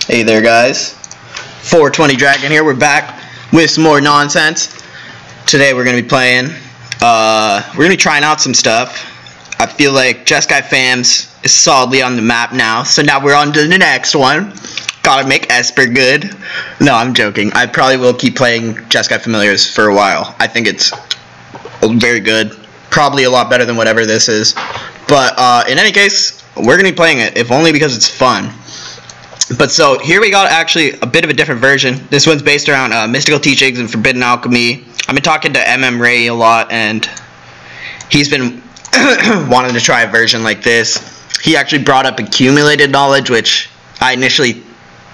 Hey there, guys. 420dragon here. We're back with some more nonsense. Today we're gonna be playing. We're gonna be trying out some stuff. I feel like Jeskai Fams is solidly on the map now, so now we're on to the next one. Gotta make Esper good. No, I'm joking. I probably will keep playing Jeskai Familiars for a while. I think it's very good. Probably a lot better than whatever this is. But in any case, we're gonna be playing it, if only because it's fun. But so here we got actually a bit of a different version. This one's based around mystical teachings and forbidden alchemy. I've been talking to MMRaie a lot, and he's been wanting to try a version like this. He actually brought up accumulated knowledge, which I initially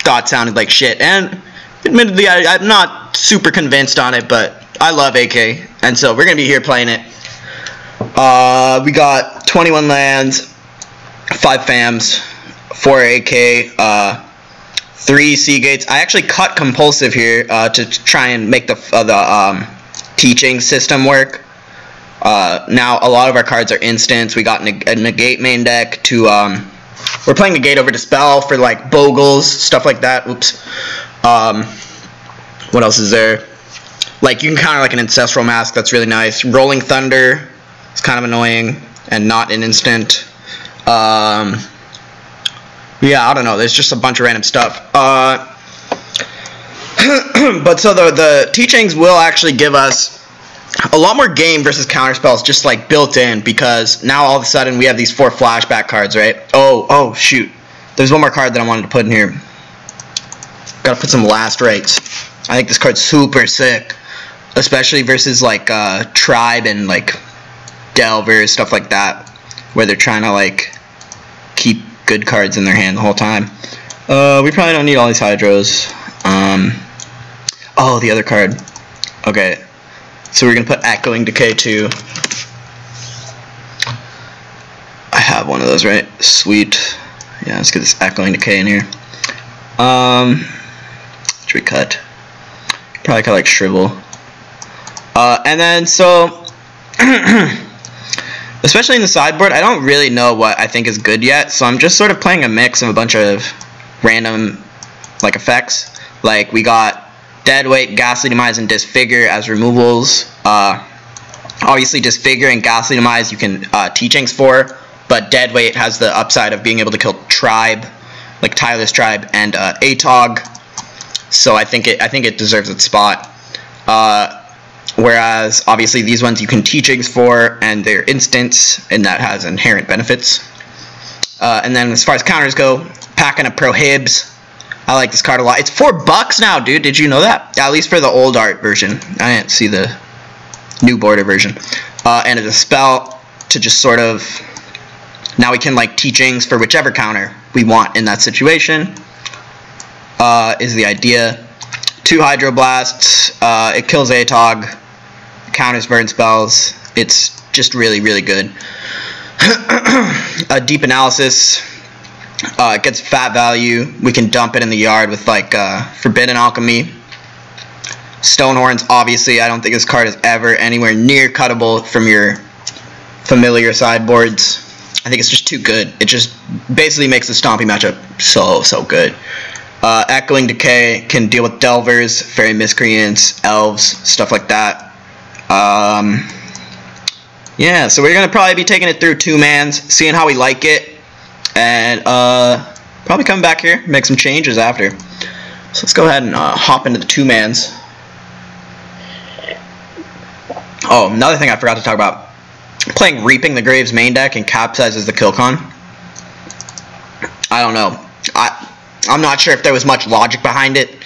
thought sounded like shit, and admittedly I'm not super convinced on it, but I love AK, and so we're gonna be here playing it. We got 21 lands, 5 fams, 4 AK, 3 sea gates. I actually cut compulsive here to try and make the teaching system work. Now a lot of our cards are instants. We got a negate main deck to we're playing negate over dispel for like bogles, stuff like that. Oops. What else is there? Like you can counter like an ancestral mask. That's really nice. Rolling thunder is kind of annoying and not an instant. Yeah, I don't know. There's just a bunch of random stuff. But so the teachings will actually give us a lot more game versus counter spells just like built in, because now all of a sudden we have these 4 flashback cards, right? Oh shoot. There's one more card that I wanted to put in here. Gotta put some last rites. I think this card's super sick, especially versus like tribe and like delvers, stuff like that, where they're trying to like keep good cards in their hand the whole time. We probably don't need all these hydros. Oh, the other card. Okay, so we're gonna put Echoing Decay too. I have one of those, right? Sweet. Yeah, let's get this Echoing Decay in here. Should we cut? Probably cut like Shrivel. And then so especially in the sideboard, I don't really know what I think is good yet, so I'm just sort of playing a mix of a bunch of random like effects. Like we got Deadweight, Ghastly Demise, and Disfigure as removals. Obviously Disfigure and Ghastly Demise you can teachings for, but Deadweight has the upside of being able to kill Tribe, like Tireless Tribe, and Atog. So I think it deserves its spot. Whereas obviously these ones you can teachings for, and they're instants, and that has inherent benefits. And then as far as counters go, packing a Prohibs. I like this card a lot. It's $4 now, dude. Did you know that? At least for the old art version. I didn't see the new border version. And a Dispel to just sort of, now we can like teachings for whichever counter we want in that situation. Is the idea. 2 Hydroblasts. It kills Atog. Counters burn spells. It's just really, really good. A Deep Analysis. It gets fat value. We can dump it in the yard with like Forbidden Alchemy. Stonehorns, obviously, I don't think this card is ever anywhere near cuttable from your familiar sideboards. I think it's just too good. It just basically makes the Stompy matchup so good. Echoing Decay can deal with Delvers, Fairy Miscreants, Elves, stuff like that. Yeah, so we're going to probably be taking it through 2 mans, seeing how we like it, and probably coming back here, make some changes after. So let's go ahead and hop into the 2 mans. Oh, another thing I forgot to talk about. Playing Reaping the Graves main deck and capsizes the kill con. I don't know. I'm not sure if there was much logic behind it.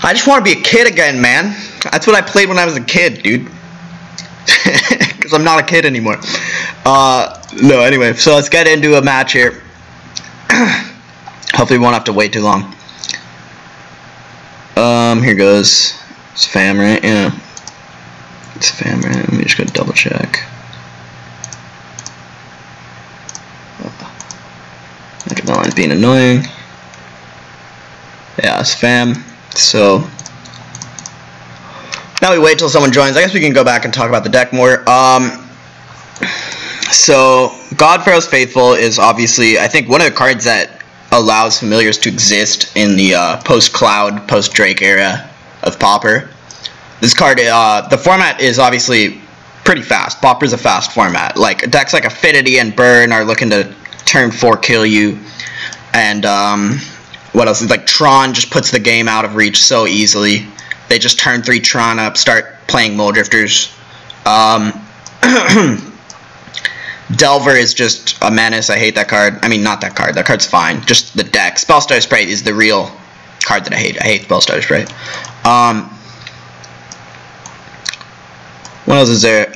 I just want to be a kid again, man. That's what I played when I was a kid, dude. Because I'm not a kid anymore. No, anyway, so let's get into a match here. Hopefully we won't have to wait too long. Here goes. It's fam, right? Yeah. It's fam, right? Let me just go double check. That line's being annoying. Yeah, it's fam. So now we wait till someone joins. I guess we can go back and talk about the deck more. So Godpharaoh's Faithful is obviously, I think, one of the cards that allows familiars to exist in the post-Cloud, post-Drake era of Pauper. This card, the format is obviously pretty fast. Pauper's a fast format. Like, decks like Affinity and Burn are looking to turn 4 kill you. And, what else? Like, Tron just puts the game out of reach so easily. They just turn 3 Tron up, start playing Mole Drifters. Delver is just a menace. I hate that card. I mean, not that card. That card's fine. Just the deck. Spellstar Sprite is the real card that I hate. I hate Spellstar Sprite. What else is there?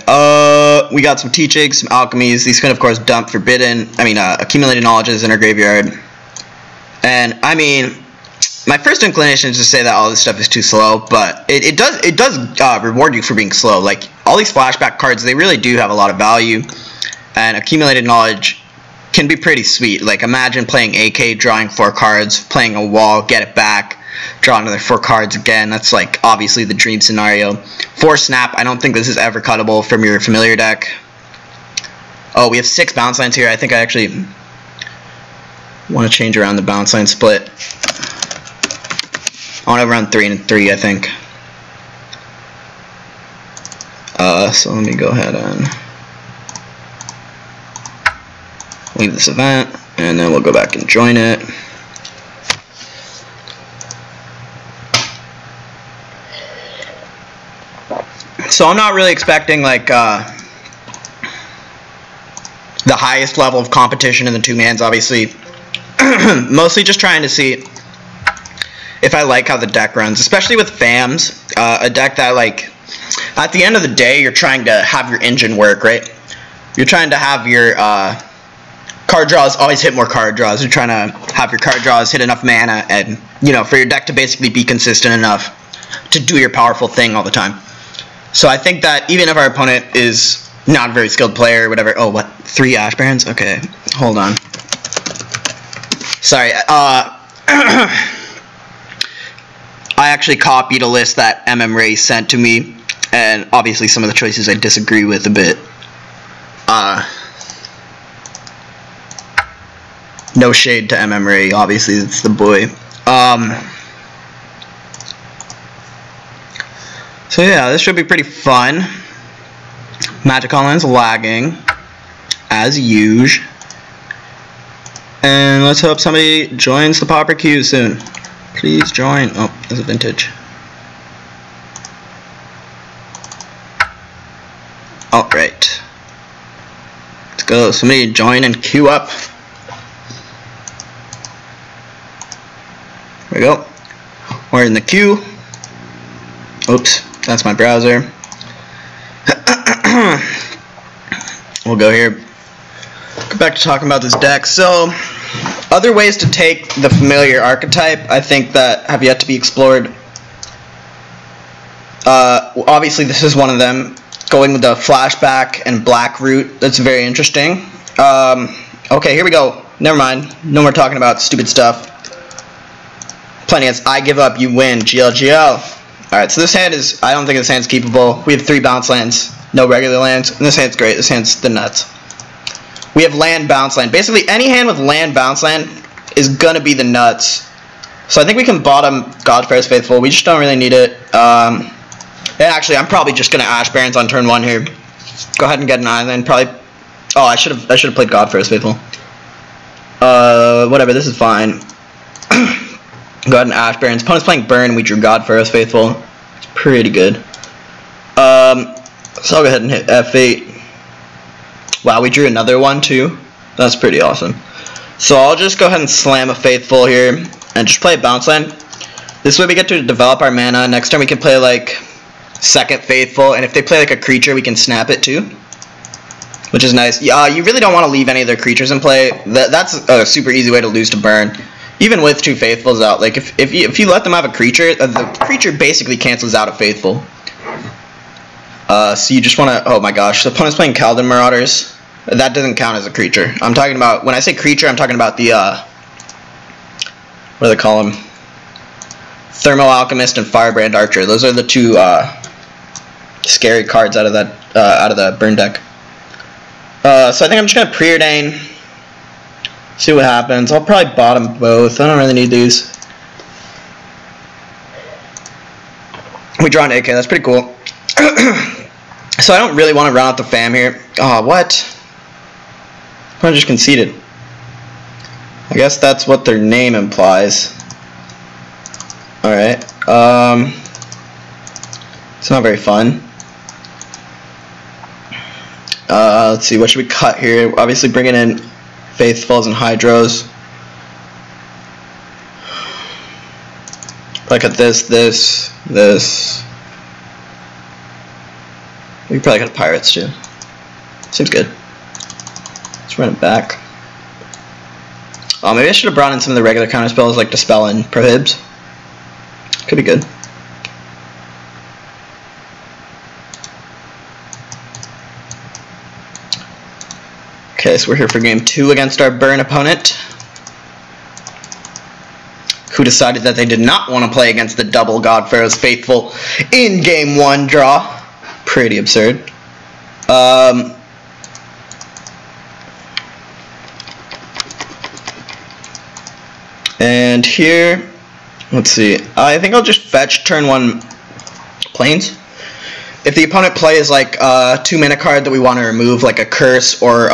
We got some Teachings, some Alchemies. These can, of course, dump Forbidden. I mean, Accumulated Knowledges in our graveyard. And, I mean, my first inclination is to say that all this stuff is too slow, but it does reward you for being slow. Like, all these flashback cards, they really do have a lot of value. And Accumulated Knowledge can be pretty sweet. Like, imagine playing AK, drawing 4 cards, playing a wall, get it back, draw another 4 cards again. That's, like, obviously the dream scenario. 4 Snap, I don't think this is ever cuttable from your familiar deck. Oh, we have 6 bounce lines here. I think I actually want to change around the bounce line split. I want to run 3 and 3, I think. So let me go ahead and leave this event, and then we'll go back and join it. So I'm not really expecting like the highest level of competition in the 2-mans, obviously. Mostly just trying to see if I like how the deck runs, especially with FAMs, a deck that, like, at the end of the day, you're trying to have your engine work, right? You're trying to have your card draws always hit more card draws. You're trying to have your card draws hit enough mana, and, you know, for your deck to basically be consistent enough to do your powerful thing all the time. So I think that even if our opponent is not a very skilled player or whatever. Oh, what? 3 Ash Barons? Okay, hold on. Sorry. I actually copied a list that MMRaie sent to me, and obviously some of the choices I disagree with a bit. No shade to MMRaie, obviously it's the boy. So yeah, this should be pretty fun. Magic Online's lagging, as usual. And let's hope somebody joins the Pauper queue soon. Please join. Oh, there's a vintage. Alright. Let's go. Somebody join and queue up. There we go. We're in the queue. Oops, that's my browser. We'll go here. Go back to talking about this deck. So, other ways to take the familiar archetype, I think, that have yet to be explored. Obviously, this is one of them. Going with the flashback and black root. That's very interesting. Okay, here we go. Never mind. No more talking about stupid stuff. Plenty of I give up, you win. GLGL. Alright, so this hand is, I don't think this hand's keepable. We have 3 bounce lands, no regular lands, and this hand's great. This hand's the nuts. We have land, bounce land. Basically, any hand with land, bounce land is gonna be the nuts. So I think we can bottom Godfarer's Faithful. We just don't really need it. And actually, I'm probably just gonna Ash Barons on turn 1 here. Go ahead and get an island. Probably. Oh, I should have played Godfarer's Faithful. Whatever. This is fine. Go ahead and Ash Barons. Opponent's playing Burn. We drew Godfarer's Faithful. It's pretty good. So I'll go ahead and hit F8. Wow, we drew another one too. That's pretty awesome. So I'll just go ahead and slam a Faithful here and just play a bounce land. This way we get to develop our mana. Next turn we can play like second Faithful, and if they play like a creature, we can snap it too, which is nice. You really don't want to leave any of their creatures in play. That's a super easy way to lose to Burn. Even with 2 Faithfuls out, like if you let them have a creature, the creature basically cancels out a Faithful. So you just want to. Oh my gosh, the opponent's playing Kaldin Marauders. That doesn't count as a creature. I'm talking about, when I say creature, I'm talking about the what do they call them? Thermo Alchemist and Firebrand Archer. Those are the 2 scary cards out of that out of the Burn deck. So I think I'm just gonna preordain. See what happens. I'll probably bottom both. I don't really need these. We draw an AK. That's pretty cool. So I don't really want to run out the fam here. Oh, what? I just conceded. I guess that's what their name implies. Alright. It's not very fun. Let's see, what should we cut here? Obviously bringing in Faithfuls and Hydros. Probably cut this. We could probably cut Pirates too. Seems good. Let's run it back. Oh, maybe I should have brought in some of the regular counter spells like Dispel and Prohibs. Could be good. Okay, so we're here for game 2 against our Burn opponent, who decided that they did not want to play against the double God Pharaoh's Faithful in game 1 draw. Pretty absurd. And here, let's see. I think I'll just fetch turn 1 Plains. If the opponent plays like a 2-mana card that we want to remove, like a Curse or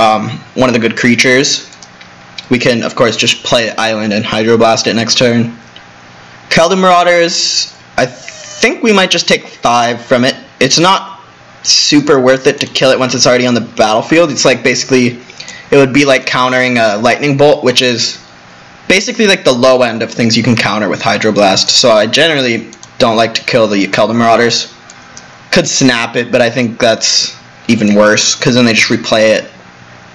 one of the good creatures, we can, of course, just play Island and Hydroblast it next turn. Keldon Marauders, I think we might just take 5 from it. It's not super worth it to kill it once it's already on the battlefield. It's like basically, it would be like countering a Lightning Bolt, which is basically like the low end of things you can counter with Hydroblast. So I generally don't like to kill the Keldon Marauders. Could snap it, but I think that's even worse, because then they just replay it,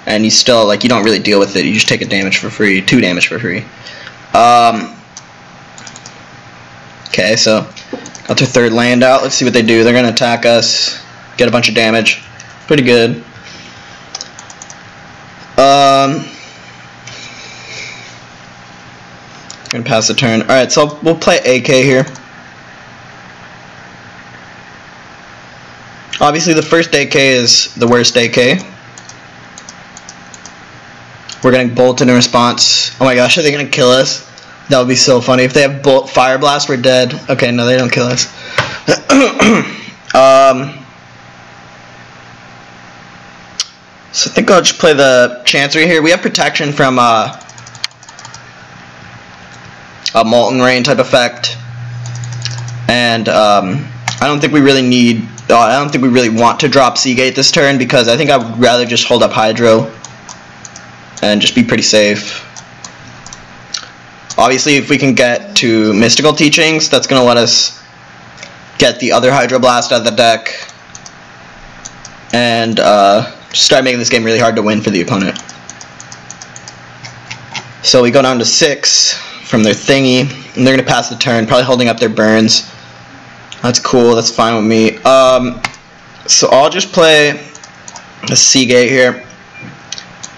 and you still, like, you don't really deal with it. You just take a damage for free, 2 damage for free. Okay, so got their 3rd land out. Let's see what they do. They're going to attack us, get a bunch of damage. Pretty good. Going to pass the turn. Alright, so we'll play AK here. Obviously, the first AK is the worst AK. We're getting bolted in response. Oh my gosh, are they going to kill us? That would be so funny. If they have Fire Blast, we're dead. Okay, no, they don't kill us. So I think I'll just play the Chancery here. We have protection from a Molten Rain type effect. And I don't think we really need... I don't think we really want to drop Seagate this turn, because I think I would rather just hold up Hydro and just be pretty safe. Obviously, if we can get to Mystical Teachings, that's going to let us get the other Hydroblast out of the deck and start making this game really hard to win for the opponent. So we go down to 6 from their thingy, and they're going to pass the turn, probably holding up their burns. That's cool, that's fine with me. So I'll just play a Seagate here,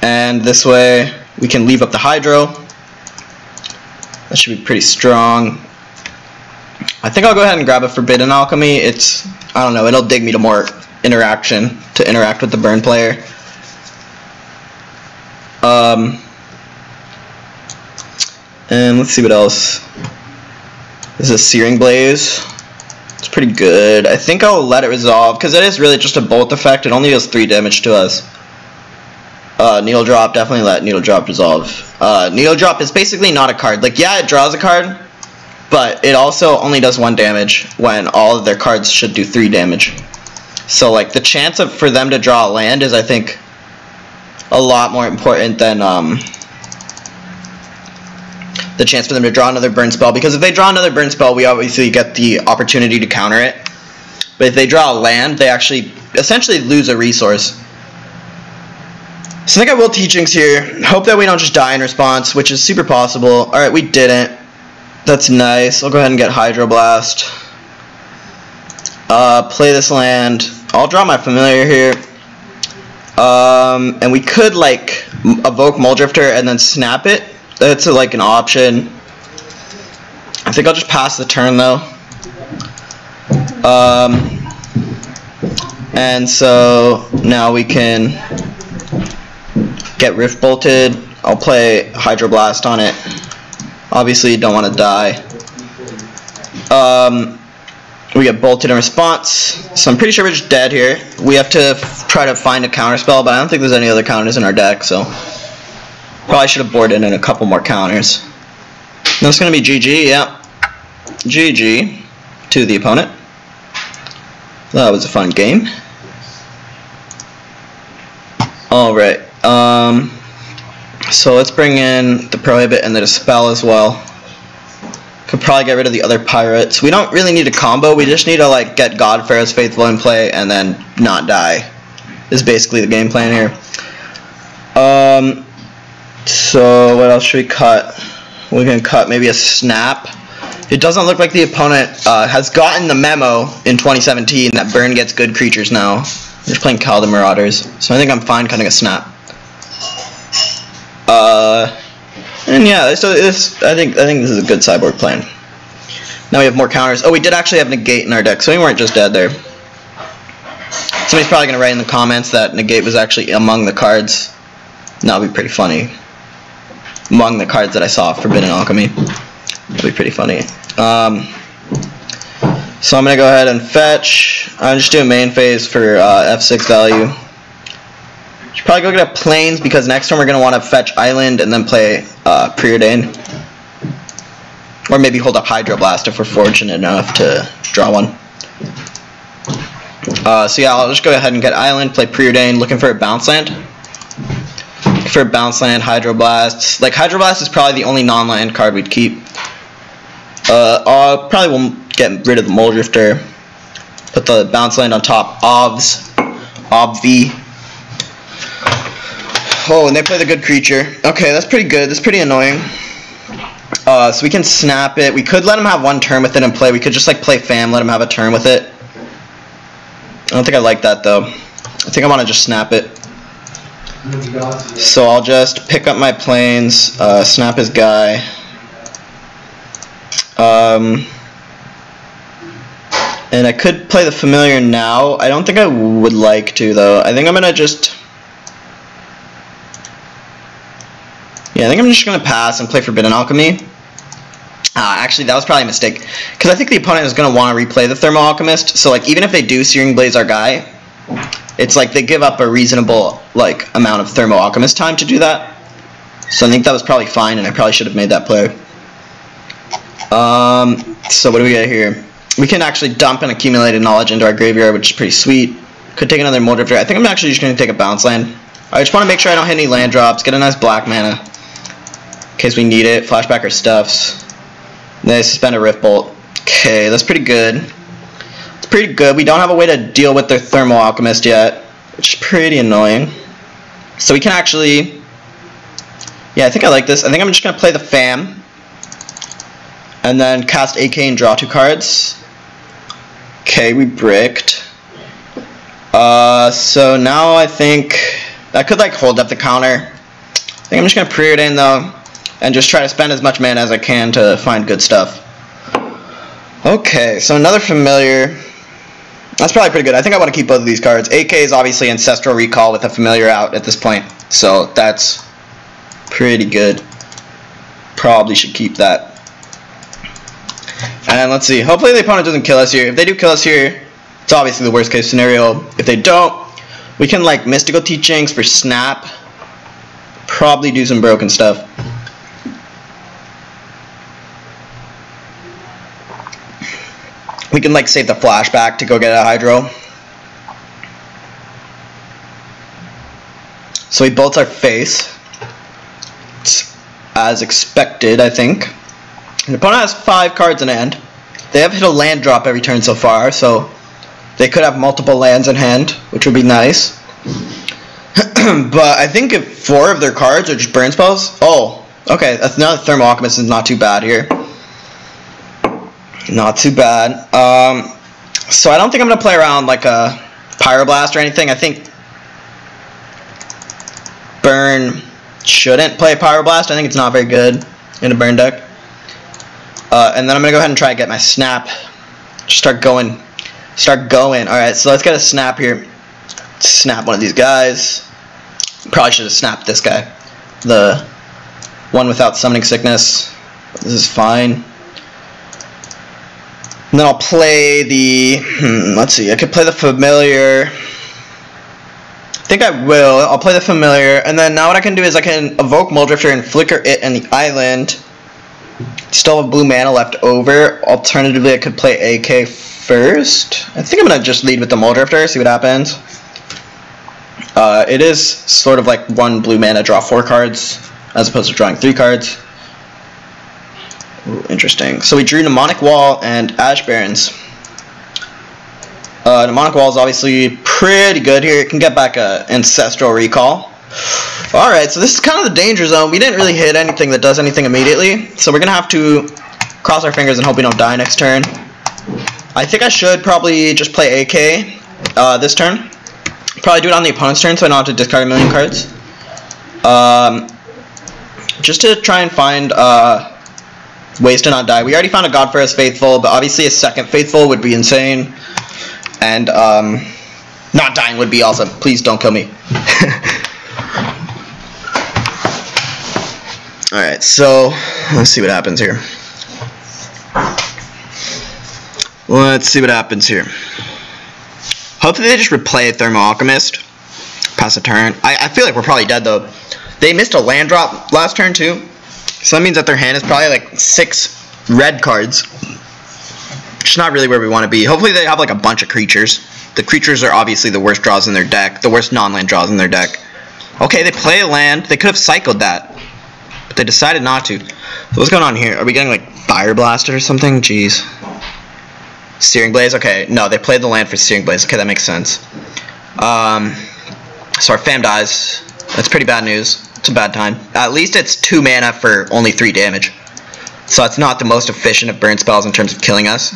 and this way we can leave up the Hydro. That should be pretty strong. I think I'll go ahead and grab a Forbidden Alchemy. It's, I don't know, it'll dig me to more interaction, to interact with the burn player. And let's see what else. This is a Searing Blaze. It's pretty good. I think I'll let it resolve, because it is really just a bolt effect. It only does 3 damage to us. Needle Drop, definitely let Needle Drop resolve. Needle Drop is basically not a card. Like, yeah, it draws a card, but it also only does 1 damage when all of their cards should do 3 damage. So, like, the chance for them to draw a land is, I think, a lot more important than the chance for them to draw another burn spell, because if they draw another burn spell, we obviously get the opportunity to counter it. But if they draw a land, they actually essentially lose a resource. So I think I will Teachings here. Hope that we don't just die in response, which is super possible. Alright, we didn't. That's nice. I'll go ahead and get Hydroblast. Play this land. I'll draw my Familiar here. And we could, like, evoke Muldrifter and then snap it. That's like an option. I think I'll just pass the turn though. And so now we can get Rift Bolted. I'll play Hydroblast on it. Obviously, you don't want to die. We get bolted in response, so I'm pretty sure we're just dead here. We have to try to find a counter spell, but I don't think there's any other counters in our deck, so probably should have boarded in a couple more counters. That's going to be GG, yeah. GG to the opponent. That was a fun game. Alright, so let's bring in the Prohibit and the Dispel as well. Could probably get rid of the other pirates. We don't really need a combo, we just need to like get Godfar's Faithful in play and then not die. Is basically the game plan here. So what else should we cut? We can cut maybe a Snap. It doesn't look like the opponent has gotten the memo in 2017 that Burn gets good creatures now. I'm just playing Kaldheim Marauders, so I think I'm fine cutting a Snap. And yeah, so I think this is a good sideboard plan. Now we have more counters. Oh, we did actually have Negate in our deck, so we weren't just dead there. Somebody's probably gonna write in the comments that Negate was actually among the cards. That would be pretty funny. Among the cards that I saw Forbidden Alchemy. That'd be pretty funny. So I'm gonna go ahead and fetch. I'm just doing main phase for F6 value. Should probably go get a Plains because next turn we're gonna want to fetch Island and then play Preordain. Or maybe hold up Hydroblast if we're fortunate enough to draw one. So yeah, I'll just go ahead and get Island, play Preordain, looking for a bounce land. Looking for a bounce land, Hydroblast. Like Hydroblast is probably the only non-land card we'd keep. Probably won't get rid of the Muldrifter. Put the bounce land on top. Obv. Oh, and they play the good creature. Okay, that's pretty good. That's pretty annoying. So we can snap it. We could let him have one turn with it and play. We could just like play Fam, let him have a turn with it. I don't think I like that though. I think I want to just snap it. So I'll just pick up my Plains, snap his guy. And I could play the Familiar now. I don't think I would like to though. I think I'm gonna just... Yeah, I think I'm just gonna pass and play Forbidden Alchemy. Actually, that was probably a mistake, because I think the opponent is gonna want to replay the Thermal Alchemist. So like, even if they do Searing Blaze our guy, it's like they give up a reasonable like amount of Thermal Alchemist time to do that. So I think that was probably fine, and I probably should have made that play. So what do we get here? We can actually dump an Accumulated Knowledge into our graveyard, which is pretty sweet. Could take another Muldrifter. I think I'm actually just going to take a bounce land. I just want to make sure I don't hit any land drops. Get a nice black mana in case we need it. Flashback our stuffs. Then I suspend a Rift Bolt. Okay, that's pretty good. It's pretty good. We don't have a way to deal with their Thermal Alchemist yet, which is pretty annoying. So we can actually... Yeah, I think I like this. I think I'm just going to play the Fam. And then cast AK and draw 2 cards. Okay, we bricked. So now I think I could like hold up the counter. I think I'm just gonna Preordain though, and just try to spend as much mana as I can to find good stuff. Okay, so another Familiar. That's probably pretty good. I think I want to keep both of these cards. AK is obviously Ancestral Recall with a Familiar out at this point, so that's pretty good. Probably should keep that. And let's see, hopefully the opponent doesn't kill us here. If they do kill us here, it's obviously the worst case scenario. If they don't, we can like Mystical Teachings for Snap. Probably do some broken stuff. We can like save the Flashback to go get a Hydro. So he bolts our face. It's as expected, I think. The opponent has 5 cards in hand. They have hit a land drop every turn so far, so they could have multiple lands in hand, which would be nice. But I think if 4 of their cards are just burn spells... Oh, okay, that's another Thermal Alchemist is not too bad here. Not too bad. So I don't think I'm going to play around like a Pyroblast or anything. I think Burn shouldn't play Pyroblast. I think it's not very good in a Burn deck. And then I'm going to go ahead and try to get my Snap. Just start going. Alright, so let's get a Snap here. Snap one of these guys. Probably should have snapped this guy. The one without summoning sickness. This is fine. And then I'll play the, let's see, I could play the familiar. I think I will. I'll play the familiar, and then now what I can do is I can evoke Muldrifter and flicker it and the island. Still have blue mana left over. Alternatively, I could play AK first. I think I'm going to just lead with the Muldrifter, see what happens. It is sort of like 1 blue mana, draw 4 cards, as opposed to drawing 3 cards. Ooh, interesting. So we drew Mnemonic Wall and Ash Barrens. Mnemonic Wall is obviously pretty good here. It can get back a Ancestral Recall. Alright, so this is kind of the danger zone. We didn't really hit anything that does anything immediately, so we're going to have to cross our fingers and hope we don't die next turn. I think I should probably just play AK this turn. Probably do it on the opponent's turn so I don't have to discard a million cards. Just to try and find ways to not die. We already found a God First Faithful, but obviously a second Faithful would be insane. And not dying would be awesome. Please don't kill me. Alright, so let's see what happens here. Let's see what happens here. Hopefully they just replay Thermo Alchemist. Pass a turn. I feel like we're probably dead though. They missed a land drop last turn too. So that means that their hand is probably like 6 red cards. Which is not really where we want to be. Hopefully they have like a bunch of creatures. The creatures are obviously the worst draws in their deck. The worst non-land draws in their deck. Okay, they play a land. They could have cycled that. But they decided not to. So what's going on here? Are we getting like Fire Blasted or something? Jeez. Searing Blaze? Okay, no, they played the land for Searing Blaze. Okay, that makes sense. So our fam dies. That's pretty bad news. It's a bad time. At least it's 2 mana for only 3 damage. So it's not the most efficient of burn spells in terms of killing us.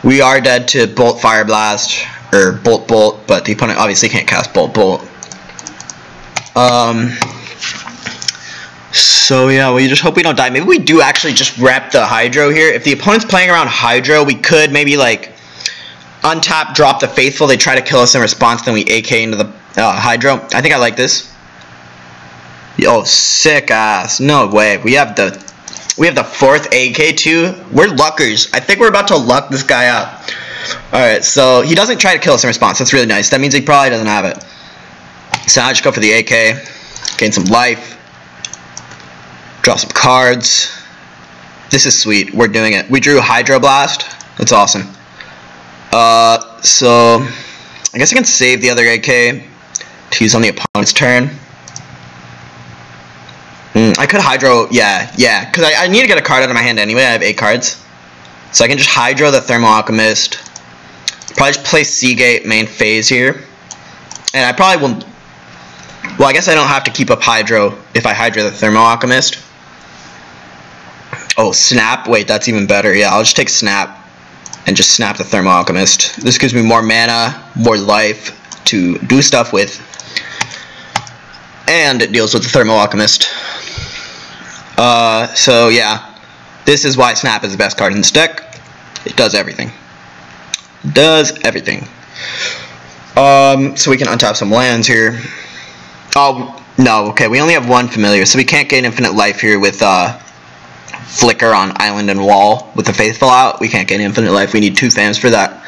We are dead to Bolt Fire Blast, or Bolt Bolt, but the opponent obviously can't cast Bolt Bolt. So yeah, we just hope we don't die. Maybe we do actually just rep the Hydro here. If the opponent's playing around Hydro, we could maybe like untap, drop the Faithful. They try to kill us in response, then we AK into the Hydro. I think I like this. Yo, sick ass. No way. We have the 4th AK too. We're luckers. I think we're about to luck this guy out. Alright, so he doesn't try to kill us in response. That's really nice. That means he probably doesn't have it. So I just go for the AK. Gain some life. Draw some cards. This is sweet. We're doing it. We drew Hydroblast. That's awesome. So I guess I can save the other AK to use on the opponent's turn. I could Hydro, yeah, because I need to get a card out of my hand anyway. I have 8 cards. So I can just Hydro the Thermo Alchemist. Probably just play Seagate main phase here. And I probably will, well, I guess I don't have to keep up Hydro if I Hydro the Thermo Alchemist. Oh, Snap, wait, that's even better. Yeah, I'll just take Snap and just Snap the Thermo Alchemist. This gives me more mana, more life to do stuff with. And it deals with the Thermo Alchemist. So yeah, this is why Snap is the best card in this deck. It does everything. Does everything. So we can untap some lands here. Oh, no, okay, we only have 1 familiar, so we can't gain infinite life here with, Flicker on Island and Wall. With the Faithful out, we can't gain infinite life. We need 2 fams for that.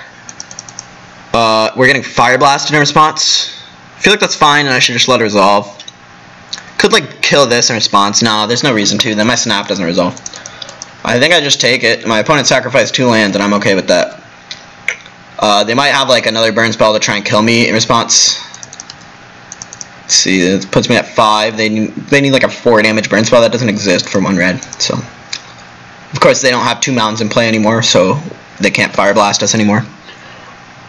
We're getting Fire Blasted in response. I feel like that's fine, and I should just let it resolve. Could, like, kill this in response. No, there's no reason to. Then my Snap doesn't resolve. I think I just take it. My opponent sacrificed 2 lands, and I'm okay with that. They might have, like, another burn spell to try and kill me in response. Let's see, it puts me at 5. They need like, a 4 damage burn spell. That doesn't exist for 1 red, so... Of course, they don't have 2 mountains in play anymore, so they can't Fire Blast us anymore.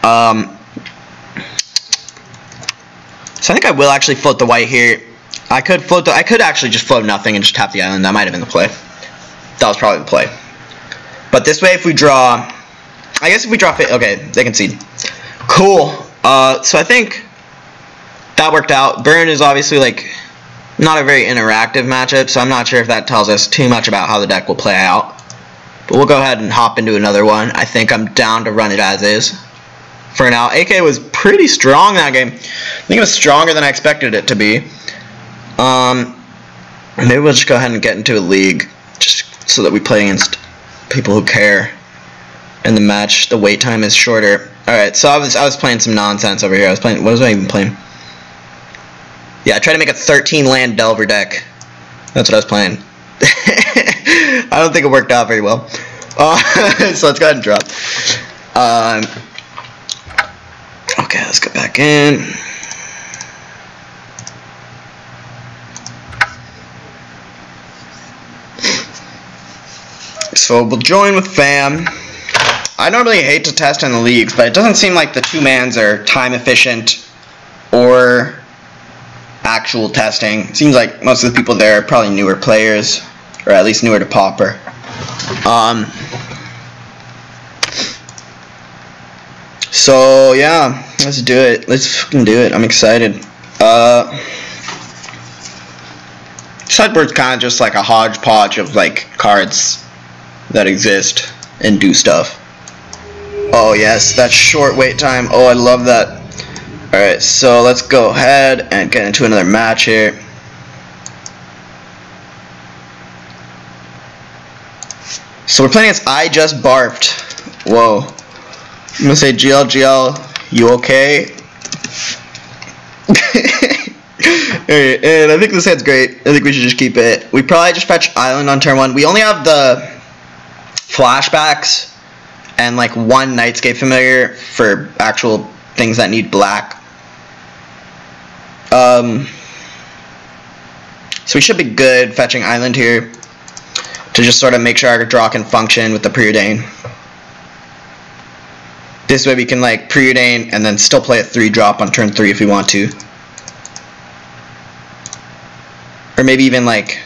So I think I will actually float the white here. I could actually just float nothing and just tap the island. That might have been the play. That was probably the play. But this way, if we draw... I guess if we draw... Okay, they concede. Cool. So I think that worked out. Burn is obviously, like, not a very interactive matchup, so I'm not sure if that tells us too much about how the deck will play out. But we'll go ahead and hop into another one. I think I'm down to run it as is. For now, AK was pretty strong that game. I think it was stronger than I expected it to be. Maybe we'll just go ahead and get into a league, just so that we play against people who care. And the wait time is shorter. Alright, so I was playing some nonsense over here. What was I even playing? Yeah, I tried to make a 13 land Delver deck. That's what I was playing. I don't think it worked out very well. So let's go ahead and drop. Okay, let's get back in. So we'll join with fam. I normally hate to test in the leagues, but it doesn't seem like the 2-mans are time efficient or actual testing. It seems like most of the people there are probably newer players, or at least newer to Pauper. So yeah, let's do it. Let's fucking do it. I'm excited. Sideboard's kind of just like a hodgepodge of like cards that exist and do stuff. Oh yes, that short wait time. Oh, I love that. Alright, so let's go ahead and get into another match here. So we're playing against I Just Barfed. Whoa. I'm gonna say GL, you okay? Alright, and I think this hand's great. I think we should just keep it. We probably just fetch Island on turn 1. We only have the flashbacks and like 1 Nightscape Familiar for actual things that need black. So we should be good fetching Island here to just sort of make sure our draw can function with the Preordain. This way we can like Preordain and then still play a 3-drop on turn 3 if we want to. Or maybe even like,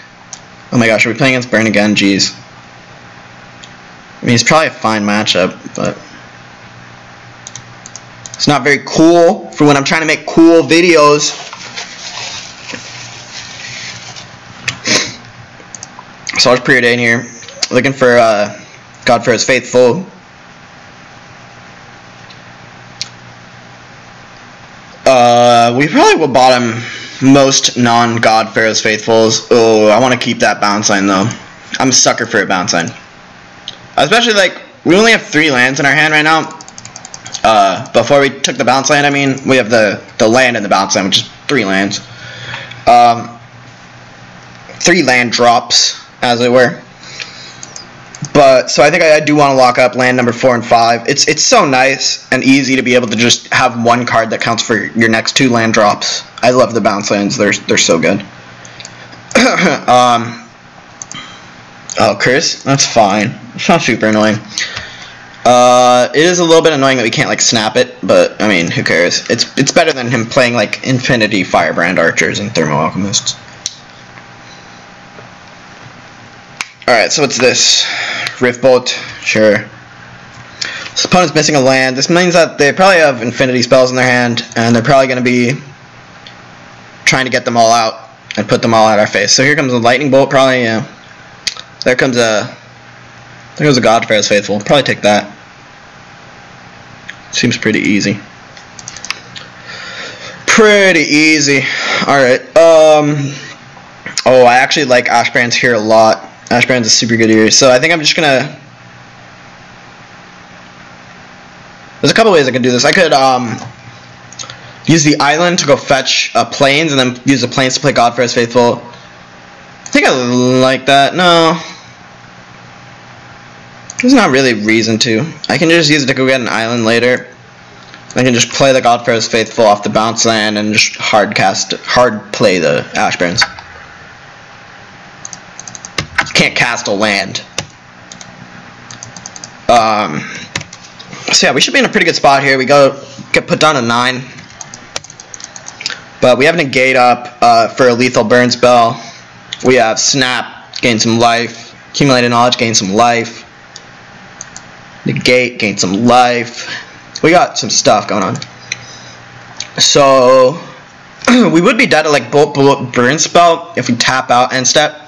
oh my gosh, are we playing against Burn again? Jeez. I mean, it's probably a fine matchup, but it's not very cool for when I'm trying to make cool videos. So I'll just Preordain here. Looking for God for His Faithful. We probably will bottom most non-God Pharaoh's Faithfuls. Oh, I want to keep that bounce line though. I'm a sucker for a bounce line. Especially like, we only have 3 lands in our hand right now. Before we took the bounce land, I mean, we have the land and the bounce land, which is 3 lands. 3 land drops, as it were. But, so I think I do want to lock up land number 4 and 5. It's so nice and easy to be able to just have 1 card that counts for your next 2 land drops. I love the bounce lands, they're so good. Oh, Chris? That's fine. It's not super annoying. It is a little bit annoying that we can't like snap it, but I mean, who cares? It's better than him playing like Infinity Firebrand Archers and Thermo Alchemists. Alright, so what's this? Rift Bolt? Sure. This opponent's missing a land. This means that they probably have Infinity spells in their hand, and they're probably going to be trying to get them all out and put them all at our face. So here comes a Lightning Bolt, probably, yeah. There goes a God for His Faithful. Probably take that. Seems pretty easy. Pretty easy. Alright, oh, I actually like Ashbrand's here a lot. Ashbrand's a super good here. So I think I'm just gonna... There's a couple ways I could do this. I could, use the island to go fetch plains, and then use the plains to play God for His Faithful. I think I like that. No. There's not really reason to. I can just use it to go get an island later. I can just play the God for His Faithful off the bounce land and just hard play the Ashburns. Can't cast a land. So yeah, we should be in a pretty good spot here. We get put down to 9. But we have Negate up for a lethal burn spell. We have Snap, gain some life. Accumulated Knowledge, gain some life. Negate, gain some life. We got some stuff going on. So we would be dead at like Bolt Burn spell if we tap out end step.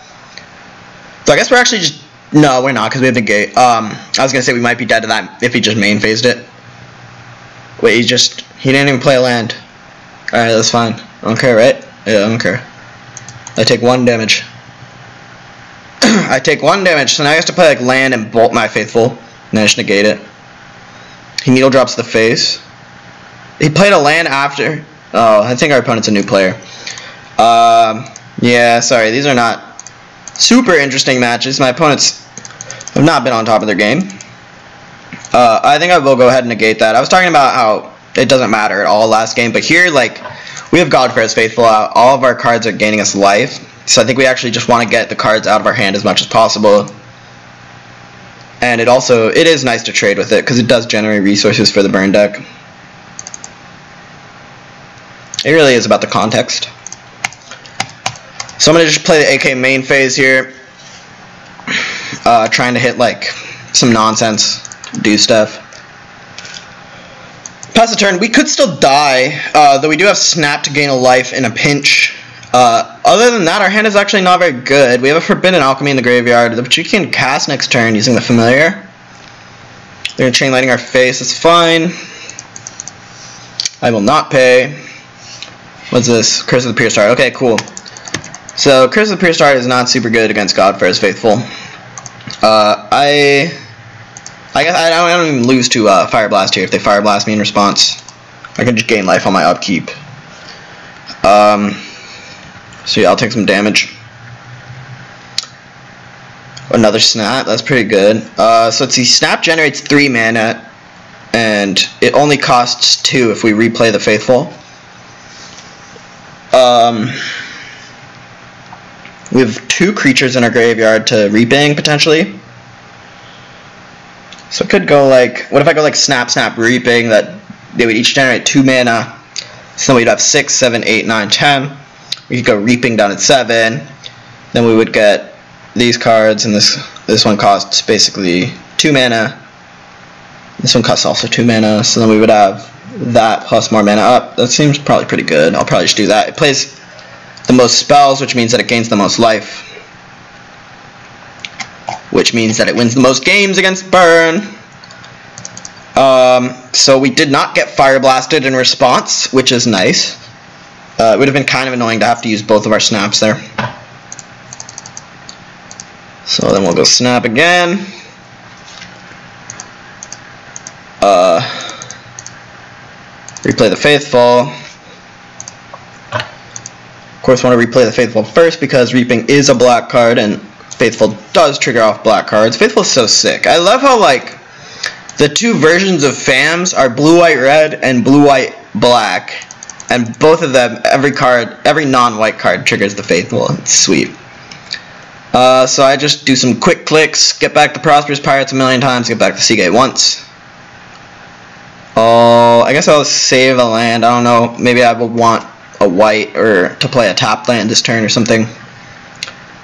So I guess we're actually just... No, we're not, because we have Negate. I was going to say we might be dead to that if he just main phased it. Wait, he didn't even play a land. Alright, that's fine. I don't care, right? Yeah, I don't care. I take 1 damage. I take 1 damage, so now I have to play like land and bolt my faithful, and I just negate it. He needle drops the face. He played a land after. Oh, I think our opponent's a new player. Yeah, sorry, these are not super interesting matches. My opponents have not been on top of their game. I think I will go ahead and negate that. I was talking about how it doesn't matter at all last game, but here, like, we have Godfar's Faithful out. All of our cards are gaining us life, so I think we actually just want to get the cards out of our hand as much as possible. And it is nice to trade with it, because it does generate resources for the burn deck. It really is about the context. So I'm going to just play the AK main phase here. Trying to hit, like, some nonsense, do stuff. Pass the turn. We could still die, though we do have Snap to gain a life in a pinch. Other than that, our hand is actually not very good. We have a Forbidden Alchemy in the graveyard, which we can cast next turn using the Familiar. They're going to Chain Lightning our face. It's fine. I will not pay. What's this? Curse of the Pure Start. Okay, cool. So, Curse of the Pure Start is not super good against Godfar's Faithful. I guess I don't even lose to Fire Blast here if they Fire Blast me in response. I can just gain life on my upkeep. So yeah, I'll take some damage. Another Snap, that's pretty good. So let's see, Snap generates 3 mana, and it only costs 2 if we replay the Faithful. We have 2 creatures in our graveyard to Reaping, potentially. So it could go like, what if I go like Snap, Snap, Reaping, that they would each generate 2 mana. So we'd have 6, 7, 8, 9, 10. We could go Reaping down at 7. Then we would get these cards, and this one costs basically 2 mana. This one costs also 2 mana, so then we would have that plus more mana up. That seems probably pretty good. I'll probably just do that. It plays the most spells, which means that it gains the most life. Which means that it wins the most games against Burn. So we did not get Fire Blasted in response, which is nice. It would have been kind of annoying to have to use both of our Snaps there. So then we'll go Snap again. Replay the Faithful. Of course, want to replay the Faithful first because Reaping is a black card, and Faithful does trigger off black cards. Faithful is so sick. I love how, like, the 2 versions of FAMs are blue, white, red, and blue, white, black. And both of them, every non-white card triggers the Faithful. It's sweet. So I just do some quick clicks, get back to Prosperous Pirates a million times, get back to Seagate once. Oh, I guess I'll save a land. I don't know. Maybe I will want a white or to play a tap land this turn or something.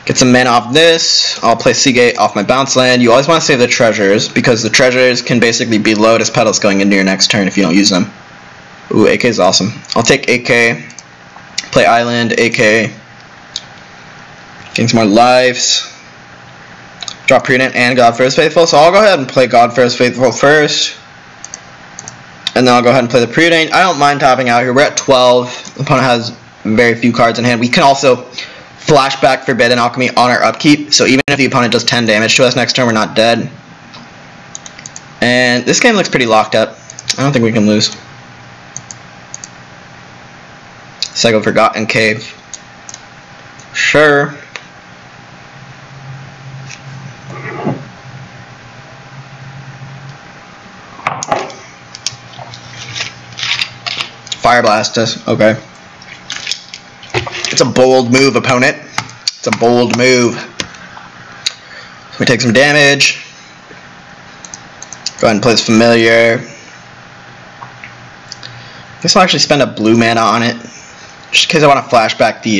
Get some mana off this. I'll play Seagate off my bounce land. You always want to save the treasures, because the treasures can basically be Lotus Petals going into your next turn if you don't use them. Ooh, AK is awesome. I'll take AK. Play Island, AK. Gain some more lives. Drop Prudent and Godfar's Faithful. So I'll go ahead and play Godfar's Faithful first. And then I'll go ahead and play the Prudent. I don't mind topping out here. We're at 12. The opponent has very few cards in hand. We can also flashback Forbidden Alchemy on our upkeep. So even if the opponent does 10 damage to us next turn, we're not dead. And this game looks pretty locked up. I don't think we can lose. Cycle Forgotten Cave. Sure. Fire Blast us. Okay. It's a bold move, opponent. It's a bold move. We take some damage. Go ahead and play this Familiar. I guess I'll actually spend a blue mana on it, just in case I want to flashback the.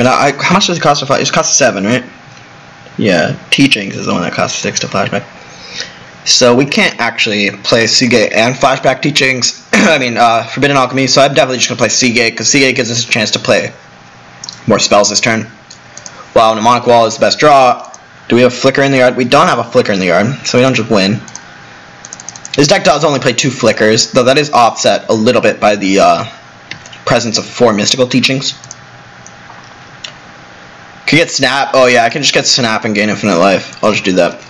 How much does it cost to flash? It costs 7, right? Yeah, Teachings is the one that costs 6 to flashback. So we can't actually play Seagate and flashback Teachings. I mean, Forbidden Alchemy. So I'm definitely just gonna play Seagate, because Seagate gives us a chance to play more spells this turn. While Mnemonic Wall is the best draw. Do we have Flicker in the yard? We don't have a Flicker in the yard, so we don't just win. This deck does only play 2 Flickers, though that is offset a little bit by the presence of 4 Mystical Teachings. Can you get snap? Oh yeah, I can just get snap and gain infinite life. I'll just do that.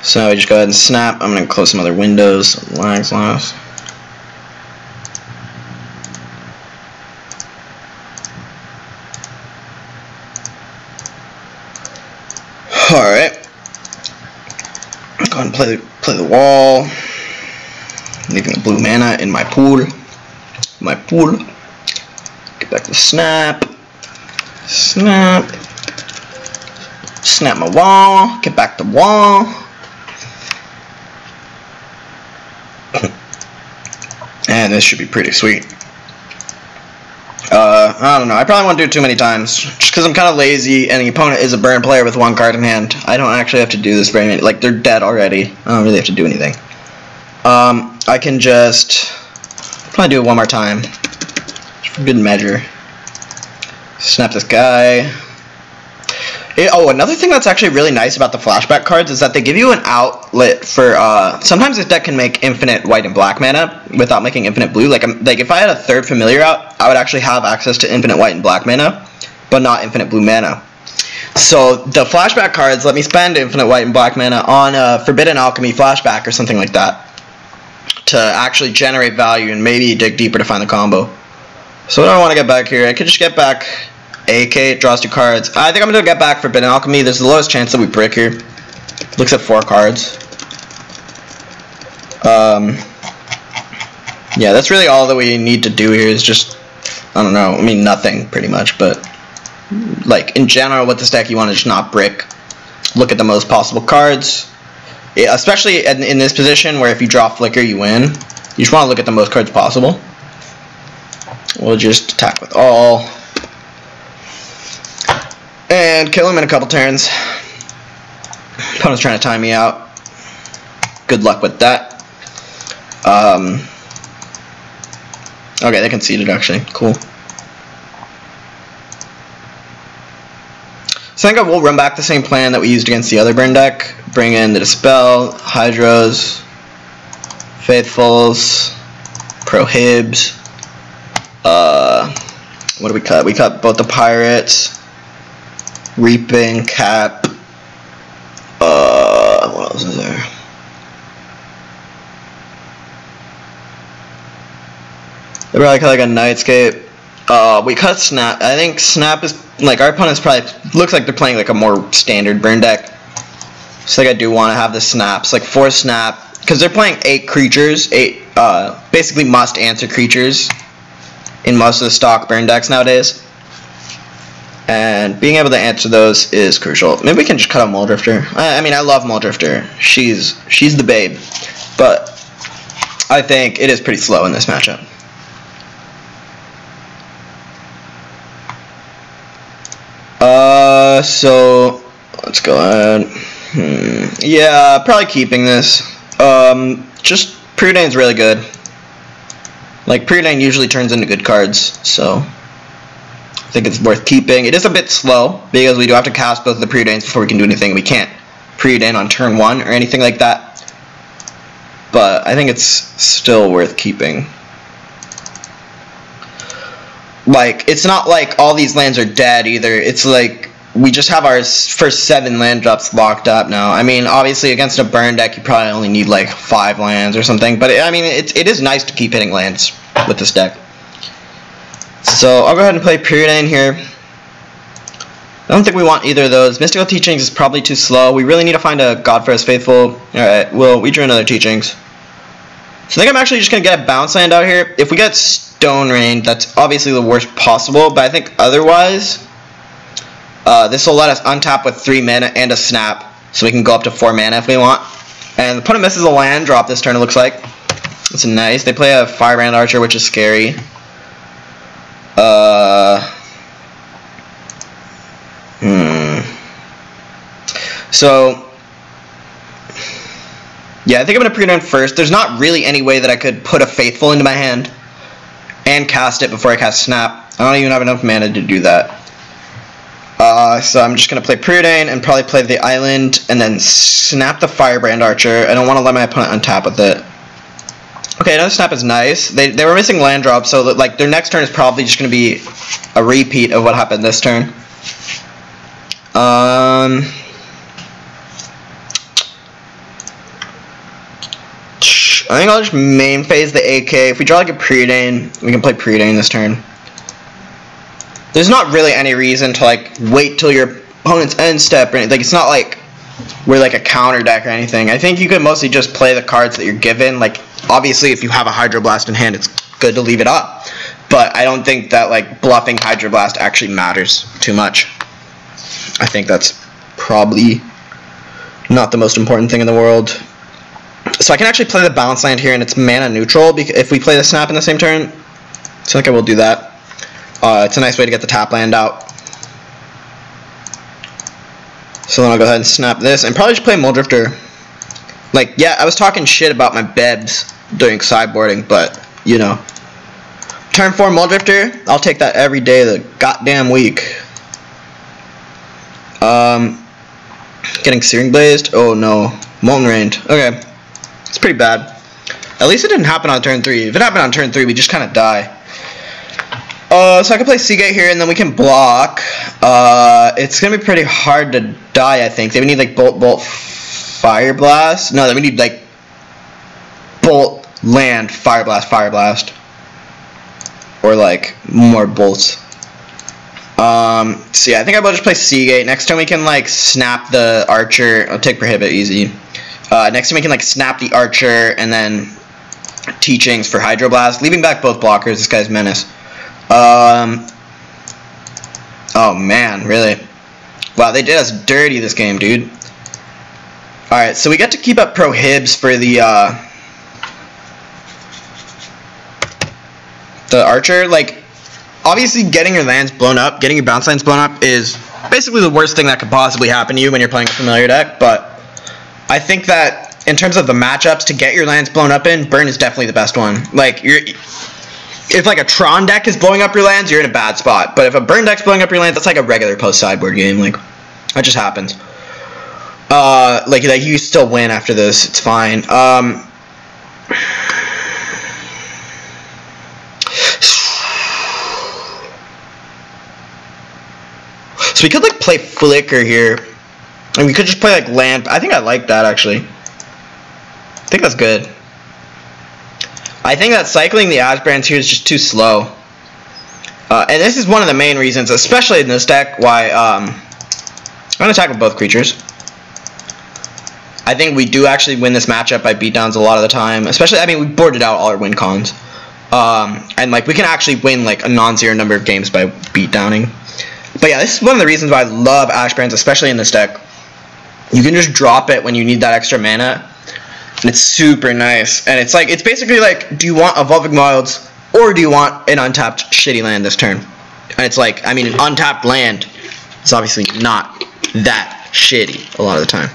So now we just go ahead and snap. I'm gonna close some other windows. Lags. Alright. Go ahead and play the wall. Leaving the blue mana in my pool. Get back to snap. Snap my wall. Get back to wall. And this should be pretty sweet. I don't know. I probably won't do it too many times, just because I'm kind of lazy, and the opponent is a burn player with 1 card in hand. I don't actually have to do this very many. Like, they're dead already. I don't really have to do anything. I can just probably do it one more time, just for good measure. Snap this guy. Oh, another thing that's actually really nice about the flashback cards is that they give you an outlet for, sometimes this deck can make infinite white and black mana without making infinite blue. Like if I had a 3rd familiar out, I would actually have access to infinite white and black mana, but not infinite blue mana. So the flashback cards let me spend infinite white and black mana on a Forbidden Alchemy flashback or something like that to actually generate value and maybe dig deeper to find the combo. So what do I want to get back here? I could just get back AK, draws 2 cards. I think I'm going to get back Forbidden Alchemy. There's the lowest chance that we brick here. Looks at 4 cards. Yeah, that's really all that we need to do here is just, I don't know, I mean nothing pretty much, but like in general with this deck you want to just not brick. Look at the most possible cards. Yeah, especially in this position where if you draw Flicker you win. You just want to look at the most cards possible. We'll just attack with all. And kill him in a couple turns. Opponent's trying to time me out. Good luck with that. Okay, they conceded actually. Cool. So I think I will run back the same plan that we used against the other burn deck. Bring in the Dispel, Hydros, Faithfuls, Prohibs. What do we cut? We cut both the Pirates. Reaping, Cap, what else is there? They probably cut like a Nightscape. We cut Snap. I think Snap is, like, our opponent's probably, looks like they're playing like a more standard burn deck. So like I do want to have the snaps, like 4 snap, because they're playing 8 creatures, 8, basically must answer creatures in most of the stock burn decks nowadays. And being able to answer those is crucial. Maybe we can just cut out Muldrifter. I mean, I love Muldrifter. She's the babe. But I think it is pretty slow in this matchup. So let's go ahead. Yeah, probably keeping this. Just Preordain's really good. Like Preordain usually turns into good cards, so I think it's worth keeping. It is a bit slow because we do have to cast both of the Preordains before we can do anything. We can't Preordain on turn 1 or anything like that. But I think it's still worth keeping. Like, it's not like all these lands are dead either. It's like we just have our first 7 land drops locked up now. I mean, obviously against a burn deck you probably only need like 5 lands or something. But I mean, it is nice to keep hitting lands with this deck. So I'll go ahead and play Preordain here. I don't think we want either of those. Mystical Teachings is probably too slow. We really need to find a God for us Faithful. Alright, well, we drew another Teachings. So I think I'm actually just going to get a bounce land out here. If we get Stone Rain, that's obviously the worst possible, but I think otherwise, this will let us untap with 3 mana and a snap, so we can go up to 4 mana if we want. And the opponent misses a land drop this turn, it looks like. It's nice. They play a Firebrand Archer, which is scary. So, yeah, I think I'm going to Preordain first. There's not really any way that I could put a Faithful into my hand and cast it before I cast Snap. I don't even have enough mana to do that. So I'm just going to play Preordain and probably play the Island and then snap the Firebrand Archer. I don't want to let my opponent untap with it. Okay, another snap is nice. They were missing land drops, so that, like, their next turn is probably just going to be a repeat of what happened this turn. I think I'll just main phase the AK. If we draw like a preordain, we can play preordain this turn. There's not really any reason to like wait till your opponent's end step or anything. Like, it's not like we're like a counter deck or anything. I think you could mostly just play the cards that you're given. Like, obviously if you have a Hydroblast in hand, it's good to leave it up. But I don't think that like bluffing Hydroblast actually matters too much. I think that's probably not the most important thing in the world. So I can actually play the bounce land here, and it's mana neutral because if we play the snap in the same turn. So I think I will do that. It's a nice way to get the tap land out. So then I'll go ahead and snap this, and probably just play Muldrifter. Like, yeah, I was talking shit about my Bebs during sideboarding, but, you know. Turn 4 Muldrifter, I'll take that every day of the goddamn week. Getting Searing Blazed? Oh no. Molten Rained. Okay. It's pretty bad. At least it didn't happen on turn 3. If it happened on turn 3, we just kind of die. So I can play Seagate here, and then we can block. It's going to be pretty hard to die, I think. Then we need, like, Bolt, Fire Blast. No, then we need, like, Bolt, Land, Fire Blast. Or, like, more bolts. So yeah, I think I will just play Seagate. Next time we can, like, snap the Archer. I'll take Prohibit, easy. Next time we can, like, snap the Archer, and then Teachings for Hydroblast. Leaving back both blockers. This guy's menace. Oh man, really? Wow, they did us dirty this game, dude. Alright, so we get to keep up Prohibs for the Archer. Like, obviously getting your lands blown up, getting your bounce lands blown up is basically the worst thing that could possibly happen to you when you're playing a familiar deck, but I think that in terms of the matchups to get your lands blown up in, Burn is definitely the best one. Like, if like a Tron deck is blowing up your lands, you're in a bad spot. But if a Burn deck's blowing up your lands, that's like a regular post-sideboard game. Like, that just happens. Like you still win after this. It's fine. So we could like play Flicker here. And we could just play like land. I think I like that actually. I think that's good. I think that cycling the Ash Brands here is just too slow. And this is one of the main reasons, especially in this deck, why I'm going to attack with both creatures. I think we do actually win this matchup by beatdowns a lot of the time. Especially, I mean, we boarded out all our win cons. And like we can actually win like a non-zero number of games by beatdowning. But yeah, this is one of the reasons why I love Ash Brands, especially in this deck. You can just drop it when you need that extra mana. And it's super nice. And it's like, it's basically like, do you want Evolving Wilds or do you want an untapped shitty land this turn? And it's like, I mean, an untapped land is obviously not that shitty a lot of the time.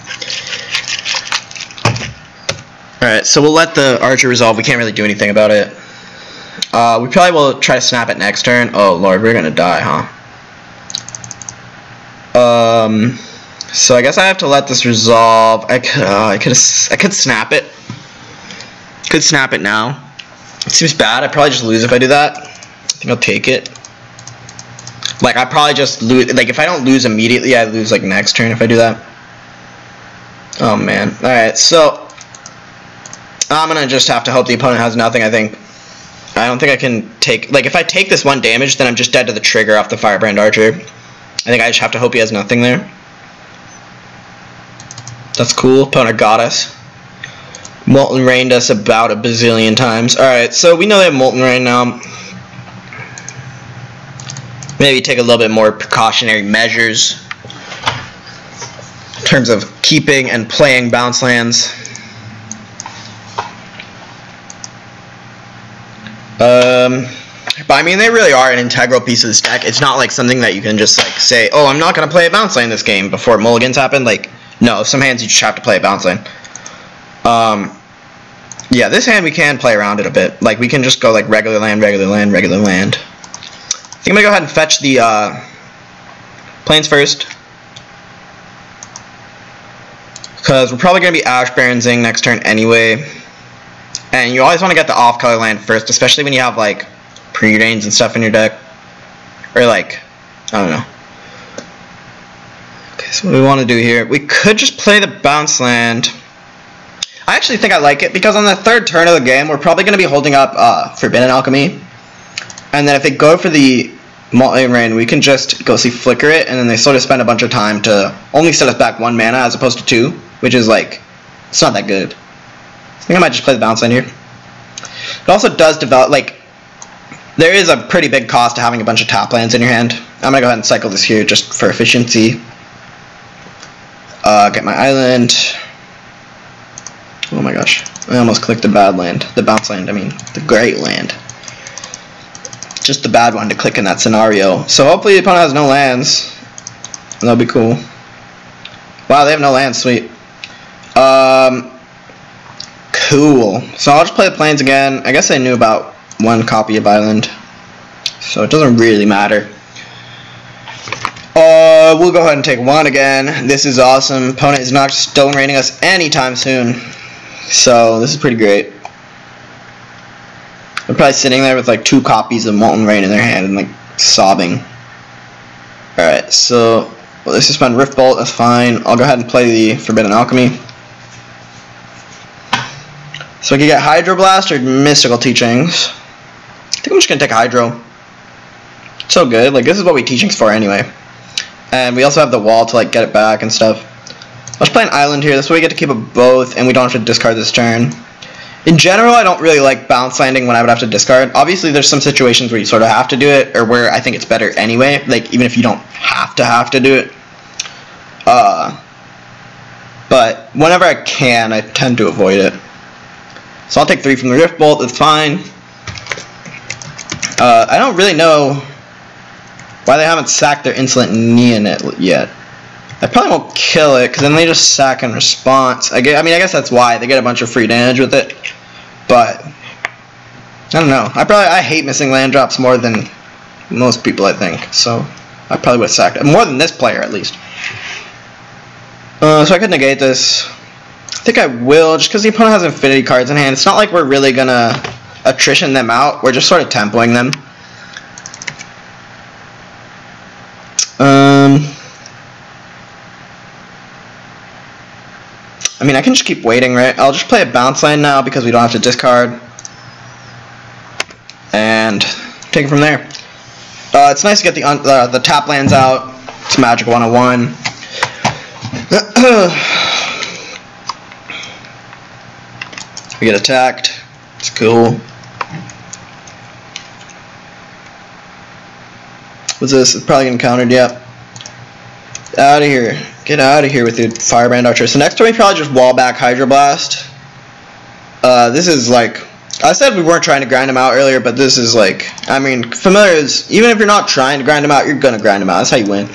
Alright, so we'll let the Archer resolve. We can't really do anything about it. We probably will try to snap it next turn. Oh lord, we're gonna die, huh? So I guess I have to let this resolve. I could snap it. Could snap it now. It seems bad. I'd probably just lose if I do that. I think I'll take it. Like, I probably just lose. Like, if I don't lose immediately, I lose like next turn if I do that. Oh man. Alright, so I'm gonna just have to hope the opponent has nothing, I think. I don't think I can take, like, if I take this 1 damage, then I'm just dead to the trigger off the Firebrand Archer. I think I just have to hope he has nothing there. That's cool. Opponent got us. Molten Rained us about a bazillion times. Alright, so we know they have Molten Rain now. Maybe take a little bit more precautionary measures in terms of keeping and playing bounce lands. But I mean, they really are an integral piece of this deck. It's not like something that you can just like say, oh, I'm not going to play a bounce lane this game before mulligans happen. Like, no, some hands you just have to play a bounce lane. Yeah, this hand we can play around it a bit. Like, we can just go like regular land, regular land, regular land. I think I'm going to go ahead and fetch the plains first. Because we're probably going to be Ash Baronsing next turn anyway. And you always want to get the off-color land first, especially when you have, like, pre-drains and stuff in your deck. Or, like, I don't know. Okay, so what we want to do here, we could just play the bounce land. I actually think I like it, because on the third turn of the game, we're probably going to be holding up Forbidden Alchemy. And then if they go for the Molten Rain, we can just go see Flicker it, and then they sort of spend a bunch of time to only set us back 1 mana as opposed to 2, which is, like, it's not that good. I think I might just play the bounce land here. It also does develop, like, there is a pretty big cost to having a bunch of tap lands in your hand. I'm going to go ahead and cycle this here just for efficiency. Get my island. Oh my gosh. I almost clicked the bad land. The bounce land, I mean. The great land. Just the bad one to click in that scenario. So hopefully the opponent has no lands. That'll be cool. Wow, they have no lands. Sweet. Cool. So I'll just play the plains again. I guess I knew about 1 copy of island, so it doesn't really matter. We'll go ahead and take 1 again. This is awesome. Opponent is not stone raining us anytime soon, so this is pretty great. They're probably sitting there with like 2 copies of Molten Rain in their hand and like sobbing. Alright, so let's just spend Rift Bolt, that's fine. I'll go ahead and play the Forbidden Alchemy. So I can get Hydro Blast or Mystical Teachings. I think I'm just going to take Hydro. It's so good. Like, this is what we Teachings for anyway. And we also have the wall to, like, get it back and stuff. I'll just play an Island here. This way we get to keep it both, and we don't have to discard this turn. In general, I don't really like bounce landing when I would have to discard. Obviously, there's some situations where you sort of have to do it, or where I think it's better anyway. Like, even if you don't have to do it. But whenever I can, I tend to avoid it. So I'll take 3 from the Rift Bolt, that's fine. I don't really know why they haven't sacked their Insolent Neonate yet. I probably won't kill it, because then they just sack in response. I mean, I guess that's why. They get a bunch of free damage with it. But, I don't know. I hate missing land drops more than most people, I think. So, I probably would have sacked it. More than this player, at least. So I could negate this. I think I will, just because the opponent has infinity cards in hand. It's not like we're really going to attrition them out. We're just sort of tempoing them. I mean, I can just keep waiting, right? I'll just play a bounce land now because we don't have to discard. And take it from there. It's nice to get the tap lands out. It's Magic 101. We get attacked. It's cool. What's this? It's probably getting countered. Yep. Out of here. Get out of here with your Firebrand Archer. So next turn we probably just wall back Hydro Blast. This is like, I said we weren't trying to grind him out earlier, but this is like, I mean, Familiars, even if you're not trying to grind him out, you're gonna grind him out. That's how you win.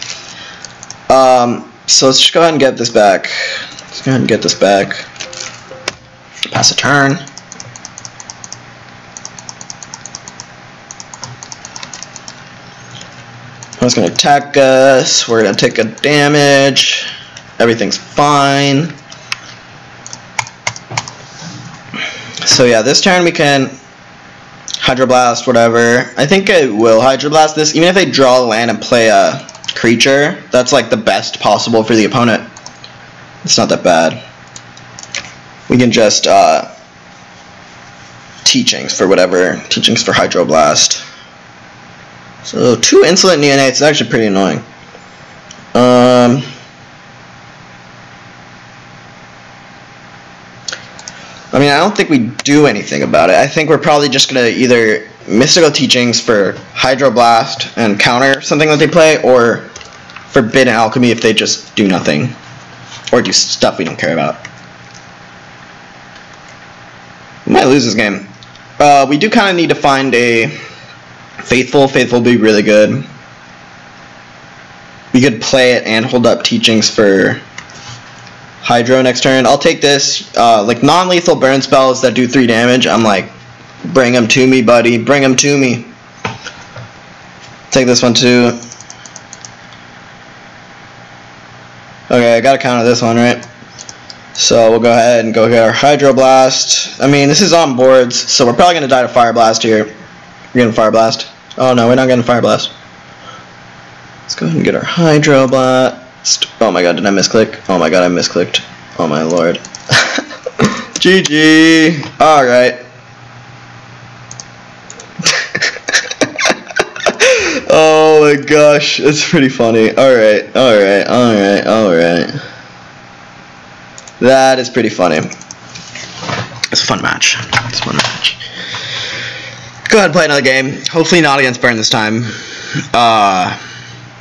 So let's just go ahead and get this back. Let's go ahead and get this back. Pass a turn. One's gonna attack us. We're gonna take a damage. Everything's fine. So yeah, this turn we can Hydroblast, whatever. I think I will Hydroblast this, even if they draw a land and play a creature. That's like the best possible for the opponent. It's not that bad. We can just Teachings for whatever. Teachings for Hydroblast. So 2 Insolent Neonates is actually pretty annoying. I mean, I don't think we do anything about it. I think we're probably just going to either Mystical Teachings for Hydroblast and counter something that they play, or Forbidden Alchemy if they just do nothing. Or do stuff we don't care about. We might lose this game. We do kind of need to find a Faithful. Faithful would be really good. We could play it and hold up Teachings for Hydro next turn. I'll take this. Like non-lethal burn spells that do 3 damage. I'm like, bring them to me, buddy. Bring them to me. Take this one too. Okay, I gotta counter this one, right? So we'll go ahead and go get our Hydro Blast. I mean, this is on boards, so we're probably going to die to Fire Blast here. We're getting Fire Blast. Oh no, we're not getting Fire Blast. Let's go ahead and get our Hydro Blast. Oh my god, did I misclick? Oh my god, I misclicked. Oh my lord. GG. Alright. Oh my gosh, it's pretty funny. Alright. That is pretty funny. It's a fun match. It's a fun match. Go ahead and play another game. Hopefully not against Burn this time.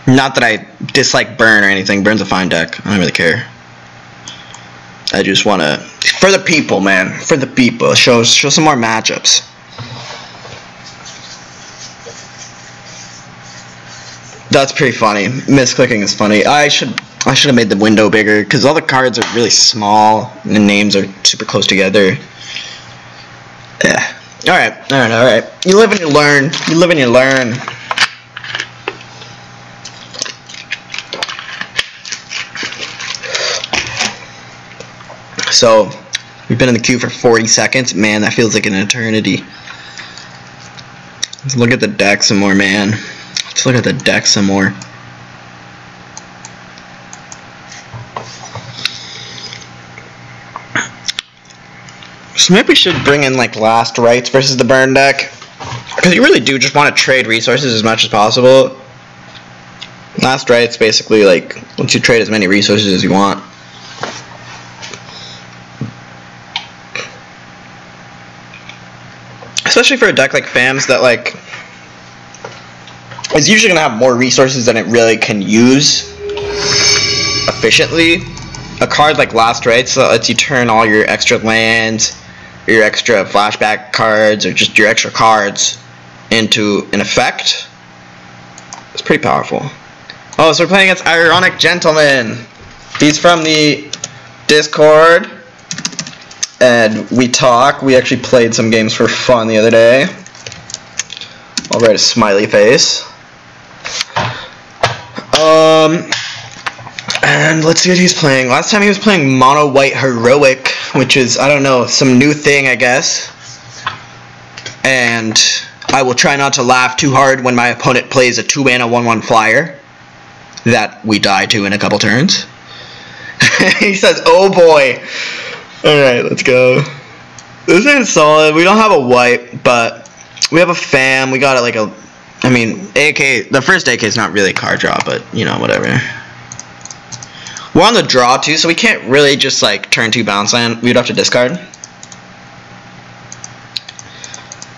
Not that I dislike Burn or anything. Burn's a fine deck. I don't really care. I just want to... For the people, man. For the people. Show some more matchups. That's pretty funny. Misclicking is funny. I should have made the window bigger because all the cards are really small and the names are super close together. Yeah. Alright. You live and you learn. You live and you learn. So, we've been in the queue for 40 seconds. Man, that feels like an eternity. Let's look at the deck some more, man. Let's look at the deck some more. So maybe we should bring in like Last Rites versus the Burn deck. Because you really do just want to trade resources as much as possible. Last Rites basically like, once you trade as many resources as you want. Especially for a deck like FAM's that like is usually going to have more resources than it really can use efficiently. A card like Last Rites that lets you turn all your extra lands, or your extra flashback cards, or just your extra cards into an effect. It's pretty powerful. Oh, so we're playing against Ironic Gentleman. He's from the Discord. And we talk. We actually played some games for fun the other day. I'll write a smiley face. And let's see what he's playing. Last time he was playing Mono White Heroic, which is, I don't know, some new thing, I guess. And I will try not to laugh too hard when my opponent plays a 2-mana 1/1 flyer that we die to in a couple turns. He says, oh boy. Alright, let's go. This ain't solid. We don't have a white, but we have a FAM. We got like a... I mean, AK... The first AK is not really a card draw, but, you know, whatever. We're on the draw, too, so we can't really just, like, turn 2 bounce land. We'd have to discard.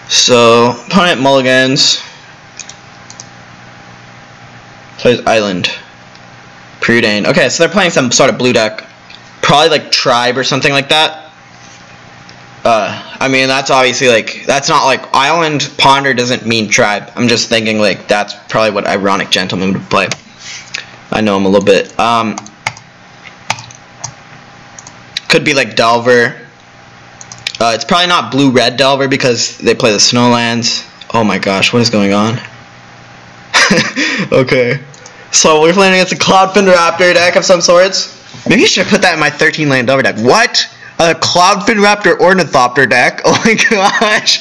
So, opponent mulligans. Plays Island. Preordained. Okay, so they're playing some sort of blue deck. Probably like Tribe or something like that. I mean, that's obviously like, that's not like, Island Ponder doesn't mean Tribe. I'm just thinking like, that's probably what Ironic Gentleman would play. I know him a little bit. Could be like Delver. It's probably not Blue-Red Delver because they play the Snowlands. Oh my gosh, what is going on? Okay. So we're playing against a Cloudfin Raptor deck of some sorts. Maybe I should have put that in my 13-land Delver deck. What? A Cloudfin Raptor Ornithopter deck? Oh my gosh.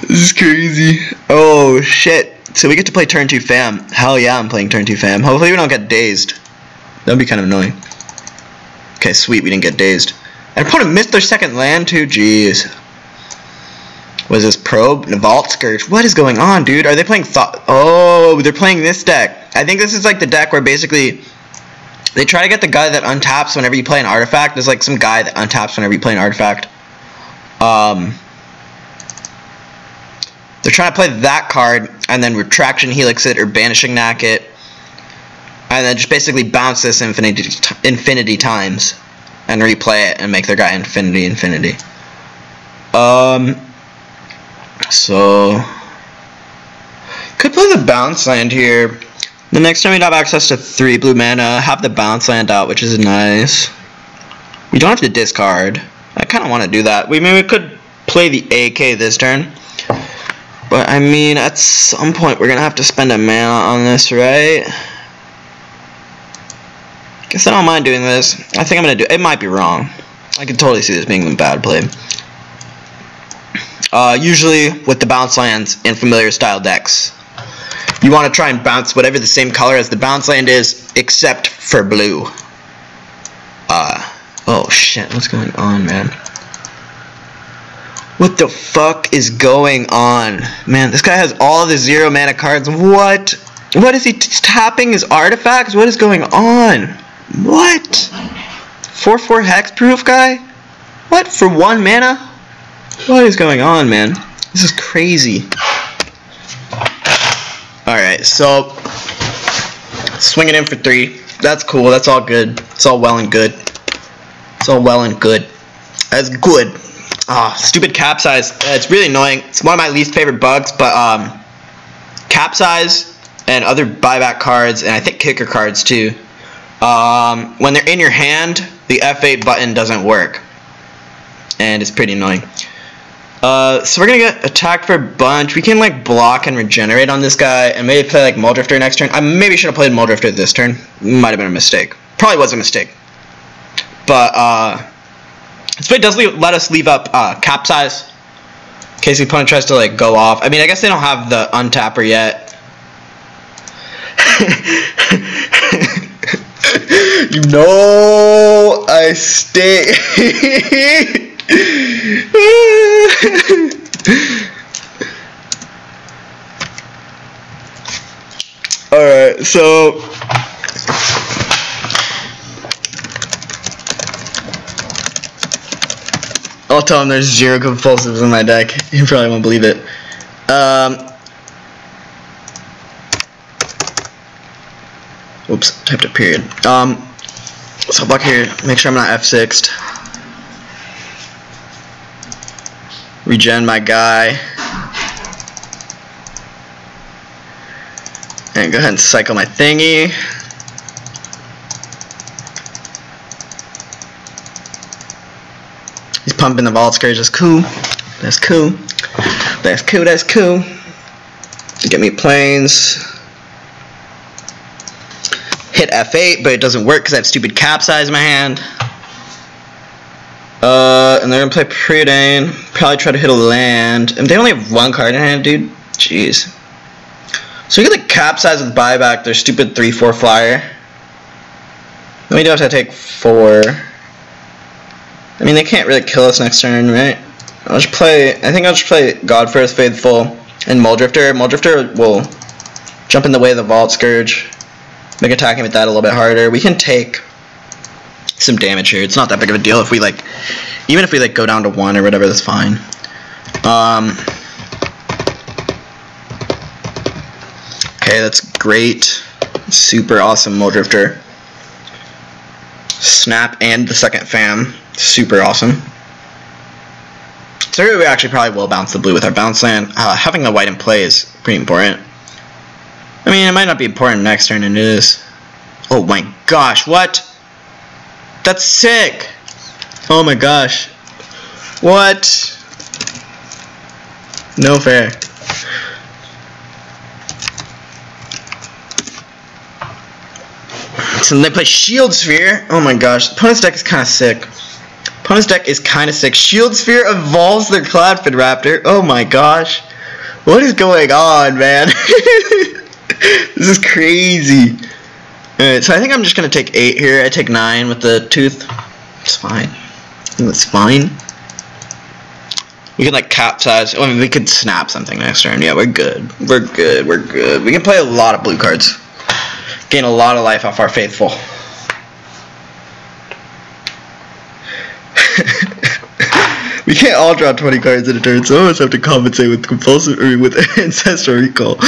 This is crazy. Oh shit. So we get to play turn 2 FAM. Hell yeah, I'm playing turn 2 FAM. Hopefully we don't get dazed. That would be kind of annoying. Okay, sweet, we didn't get dazed. And opponent missed their second land too, jeez. What is this, Probe? Vault Scourge? What is going on, dude? Are they playing Oh, they're playing this deck. I think this is like the deck where basically they try to get the guy that untaps whenever you play an artifact. There's like some guy that untaps whenever you play an artifact. They're trying to play that card and then Retraction Helix it or Banishing Knack it. And then just basically bounce this infinity times. And replay it and make their guy infinity. So could play the bounce land here. The next time we'd have access to 3 blue mana, have the bounce land out, which is nice. We don't have to discard. I kind of want to do that. We could play the AK this turn. But I mean, at some point we're gonna have to spend a mana on this, right? Guess I don't mind doing this. I think I'm gonna do it. It might be wrong. I can totally see this being a bad play. Usually with the bounce lands in familiar style decks, you want to try and bounce whatever the same color as the bounce land is, except for blue. Oh shit, what's going on, man? What the fuck is going on? Man, this guy has all the 0 mana cards. What? What is he tapping his artifacts? What is going on? What? 4/4 hexproof guy? What? For 1 mana? What is going on, man? This is crazy. Alright, so swing it in for 3. That's cool. That's all good. It's all well and good. It's all well and good. That's good. Ah, stupid capsize. It's really annoying. It's one of my least favorite bugs, but capsize and other buyback cards, and I think kicker cards too, when they're in your hand, the F8 button doesn't work, and it's pretty annoying. So we're gonna get attacked for a bunch. We can like block and regenerate on this guy, and maybe play like Muldrifter next turn. I maybe should have played Muldrifter this turn. Might have been a mistake. Probably was a mistake. But this play does let us leave up capsize in case the opponent tries to like go off. I mean, I guess they don't have the untapper yet. You know I stay. Alright, so I'll tell him there's 0 compulsives in my deck. He probably won't believe it. Oops, typed a period. So block here, make sure I'm not F6'd. Regen my guy. And go ahead and cycle my thingy. He's pumping the Vault Scourge. That's cool. That's cool. That's cool. That's cool. Get me planes. Hit F8, but it doesn't work because I have stupid capsize in my hand. And they're gonna play Preordain. Probably try to hit a land. And they only have 1 card in hand, dude. Jeez. So we get the capsize with buyback. Their stupid 3/4 flyer. Then we do have to take 4. I mean, they can't really kill us next turn, right? I'll just play. I think I'll just play Godfirst Faithful and Muldrifter. Muldrifter will jump in the way of the Vault Scourge. Make attacking with that a little bit harder. We can take some damage here. It's not that big of a deal if we like, even if we like go down to 1 or whatever, that's fine. Okay, that's great. Super awesome Muldrifter. Snap and the second fam. Super awesome. So here we actually probably will bounce the blue with our bounce land. Having the white in play is pretty important. I mean, it might not be important next turn, and it is. Oh my gosh, what? That's sick! Oh my gosh. What? No fair. So they play Shield Sphere. Oh my gosh, opponent's deck is kind of sick. Opponent's deck is kind of sick. Shield Sphere evolves their Cloudfin Raptor. Oh my gosh. What is going on, man? This is crazy. Alright, so I think I'm just going to take 8 here. I take 9 with the tooth. It's fine. I think that's fine. We can like capsize. I mean, we could snap something next turn. Yeah, we're good. We're good. We're good. We can play a lot of blue cards. Gain a lot of life off our Faithful. We can't all draw 20 cards in a turn, so I almost have to compensate with compulsive or with ancestral recall.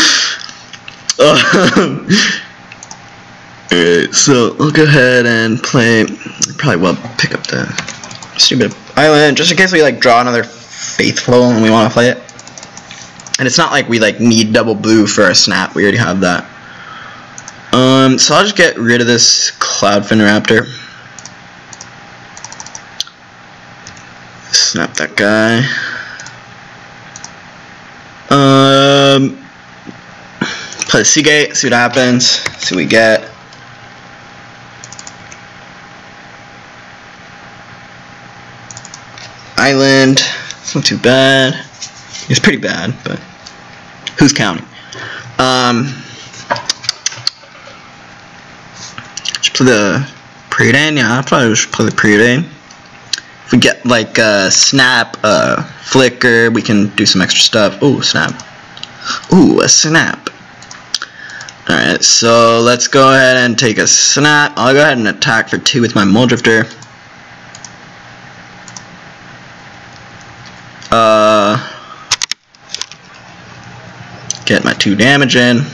Alright, so we'll go ahead and play. Probably will pick up the stupid island just in case we like draw another Faithful and we want to play it. And it's not like we like need double blue for our snap. We already have that. So I'll just get rid of this Cloudfin Raptor. Snap that guy. Play the Seagate, see what happens, see what we get. island. It's not too bad. It's pretty bad, but who's counting? Should play the preordain. Yeah, I probably should play the preordain. If we get like snap, flicker, we can do some extra stuff. Ooh, snap. Ooh, a snap. Alright, so let's go ahead and take a snap. I'll go ahead and attack for 2 with my Mole Drifter. Get my 2 damage in.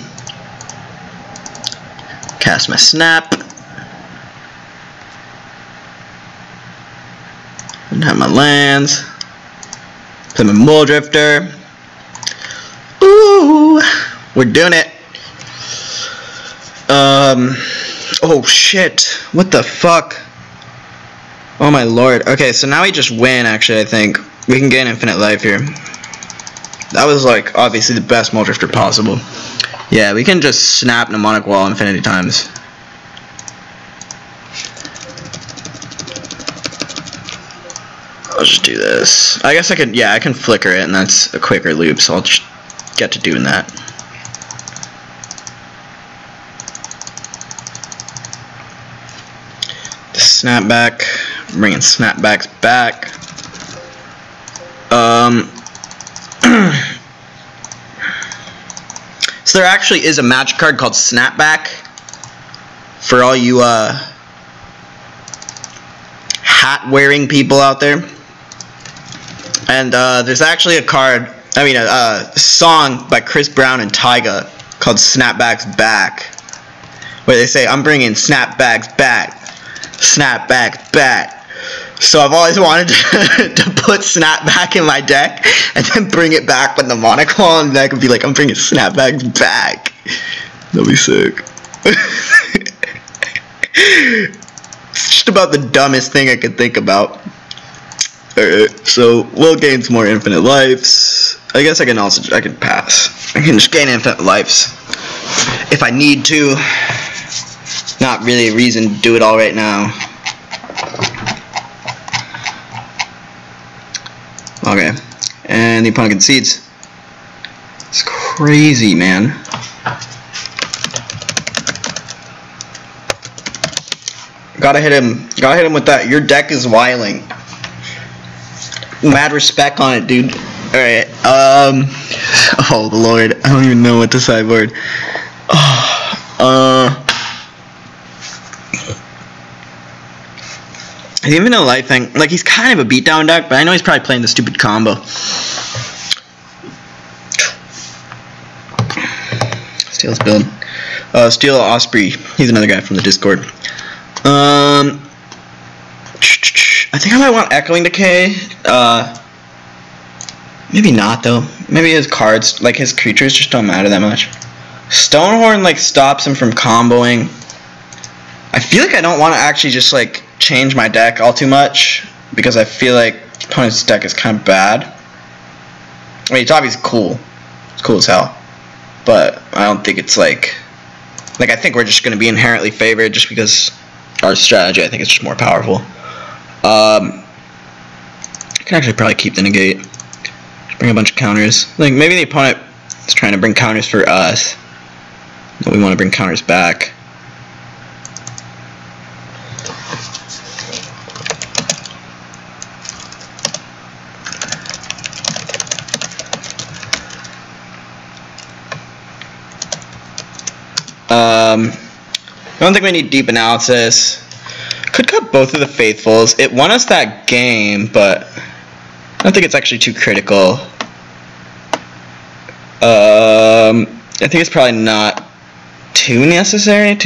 Cast my snap. And have my lands. Play my Mole Drifter. Ooh, we're doing it. Oh shit, what the fuck? Oh my lord. Okay, so now we just win, actually. I think we can gain infinite life here. That was like obviously the best Mole Drifter possible. Yeah, we can just snap Mnemonic Wall infinity times. I'll just do this. I guess I could, yeah, I can flicker it, and that's a quicker loop, so I'll just get to doing that. Snapback, bringing snapbacks back. So there actually is a magic card called Snapback for all you hat wearing people out there. And there's actually a card, a song by Chris Brown and Tyga called Snapbacks Back, where they say, I'm bringing snapbacks back. Snapback back. So I've always wanted to put snapback in my deck and then bring it back with Mnemonic Wall, and that could be like, I'm bringing snapbacks back. That'd be sick. It's just about the dumbest thing I could think about. Alright, so we'll gain some more infinite lives. I guess I can pass. I can just gain infinite lives if I need to. Not really a reason to do it all right now. Okay, and the opponent concedes. It's crazy, man. Gotta hit him. Gotta hit him with that. Your deck is wiling. Mad respect on it, dude. All right. Oh Lord, I don't even know what to sideboard. His infinite life thing, like, he's kind of a beatdown deck, but I know he's probably playing the stupid combo. Steel's build. Steel Osprey. He's another guy from the Discord. I think I might want Echoing Decay. Maybe not though. Maybe his cards, like his creatures, just don't matter that much. Stonehorn like stops him from comboing. I feel like I don't want to actually just like change my deck all too much, because I feel like the opponent's deck is kind of bad. I mean, it's obviously cool. It's cool as hell. But I don't think it's like I think we're just going to be inherently favored just because our strategy, I think, is just more powerful. I can actually probably keep the negate. Just bring a bunch of counters. Like, maybe the opponent is trying to bring counters for us, but we want to bring counters back. I don't think we need deep analysis. Could cut both of the Faithfuls. It won us that game, but I don't think it's actually too critical. I think it's probably not too necessary.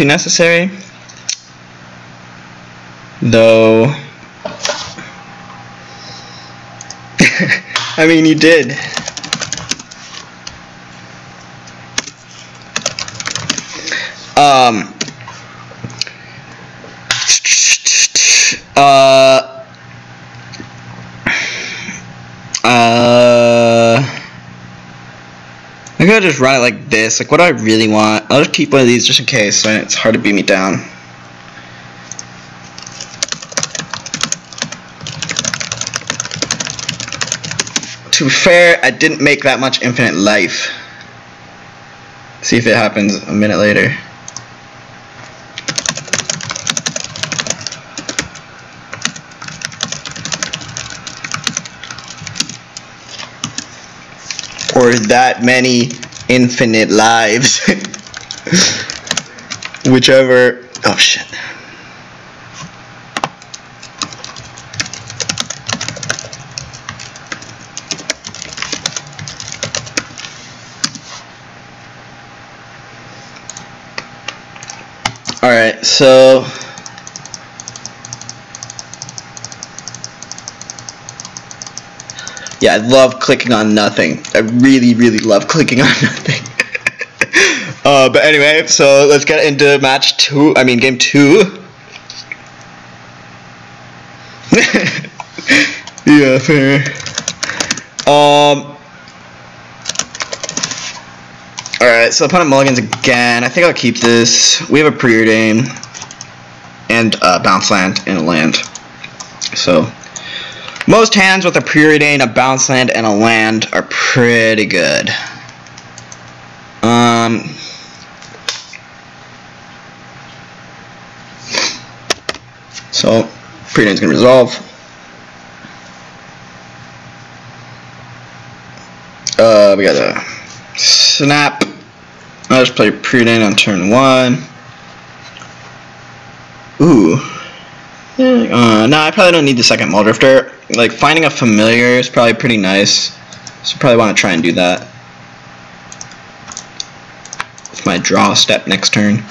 Though, I mean, you did. I'm gonna just run it like this. Like, what do I really want? I'll just keep one of these just in case, so it's hard to beat me down. to be fair, I didn't make that much infinite life. See if it happens a minute later. Or that many infinite lives. Whichever. Oh shit. Alright, so yeah, I love clicking on nothing. I really, really love clicking on nothing. But anyway, so let's get into game 2. Yeah, fair. Alright, so opponent mulligans again. I think I'll keep this. We have a preordain and bounce land and a land. So most hands with a preordain, a bounce land, and a land are pretty good. So preordain's gonna resolve. We got a snap. I'll just play preordain on turn 1. Ooh. No, I probably don't need the second Muldrifter. Like, finding a familiar is probably pretty nice. So probably want to try and do that. With my draw step next turn.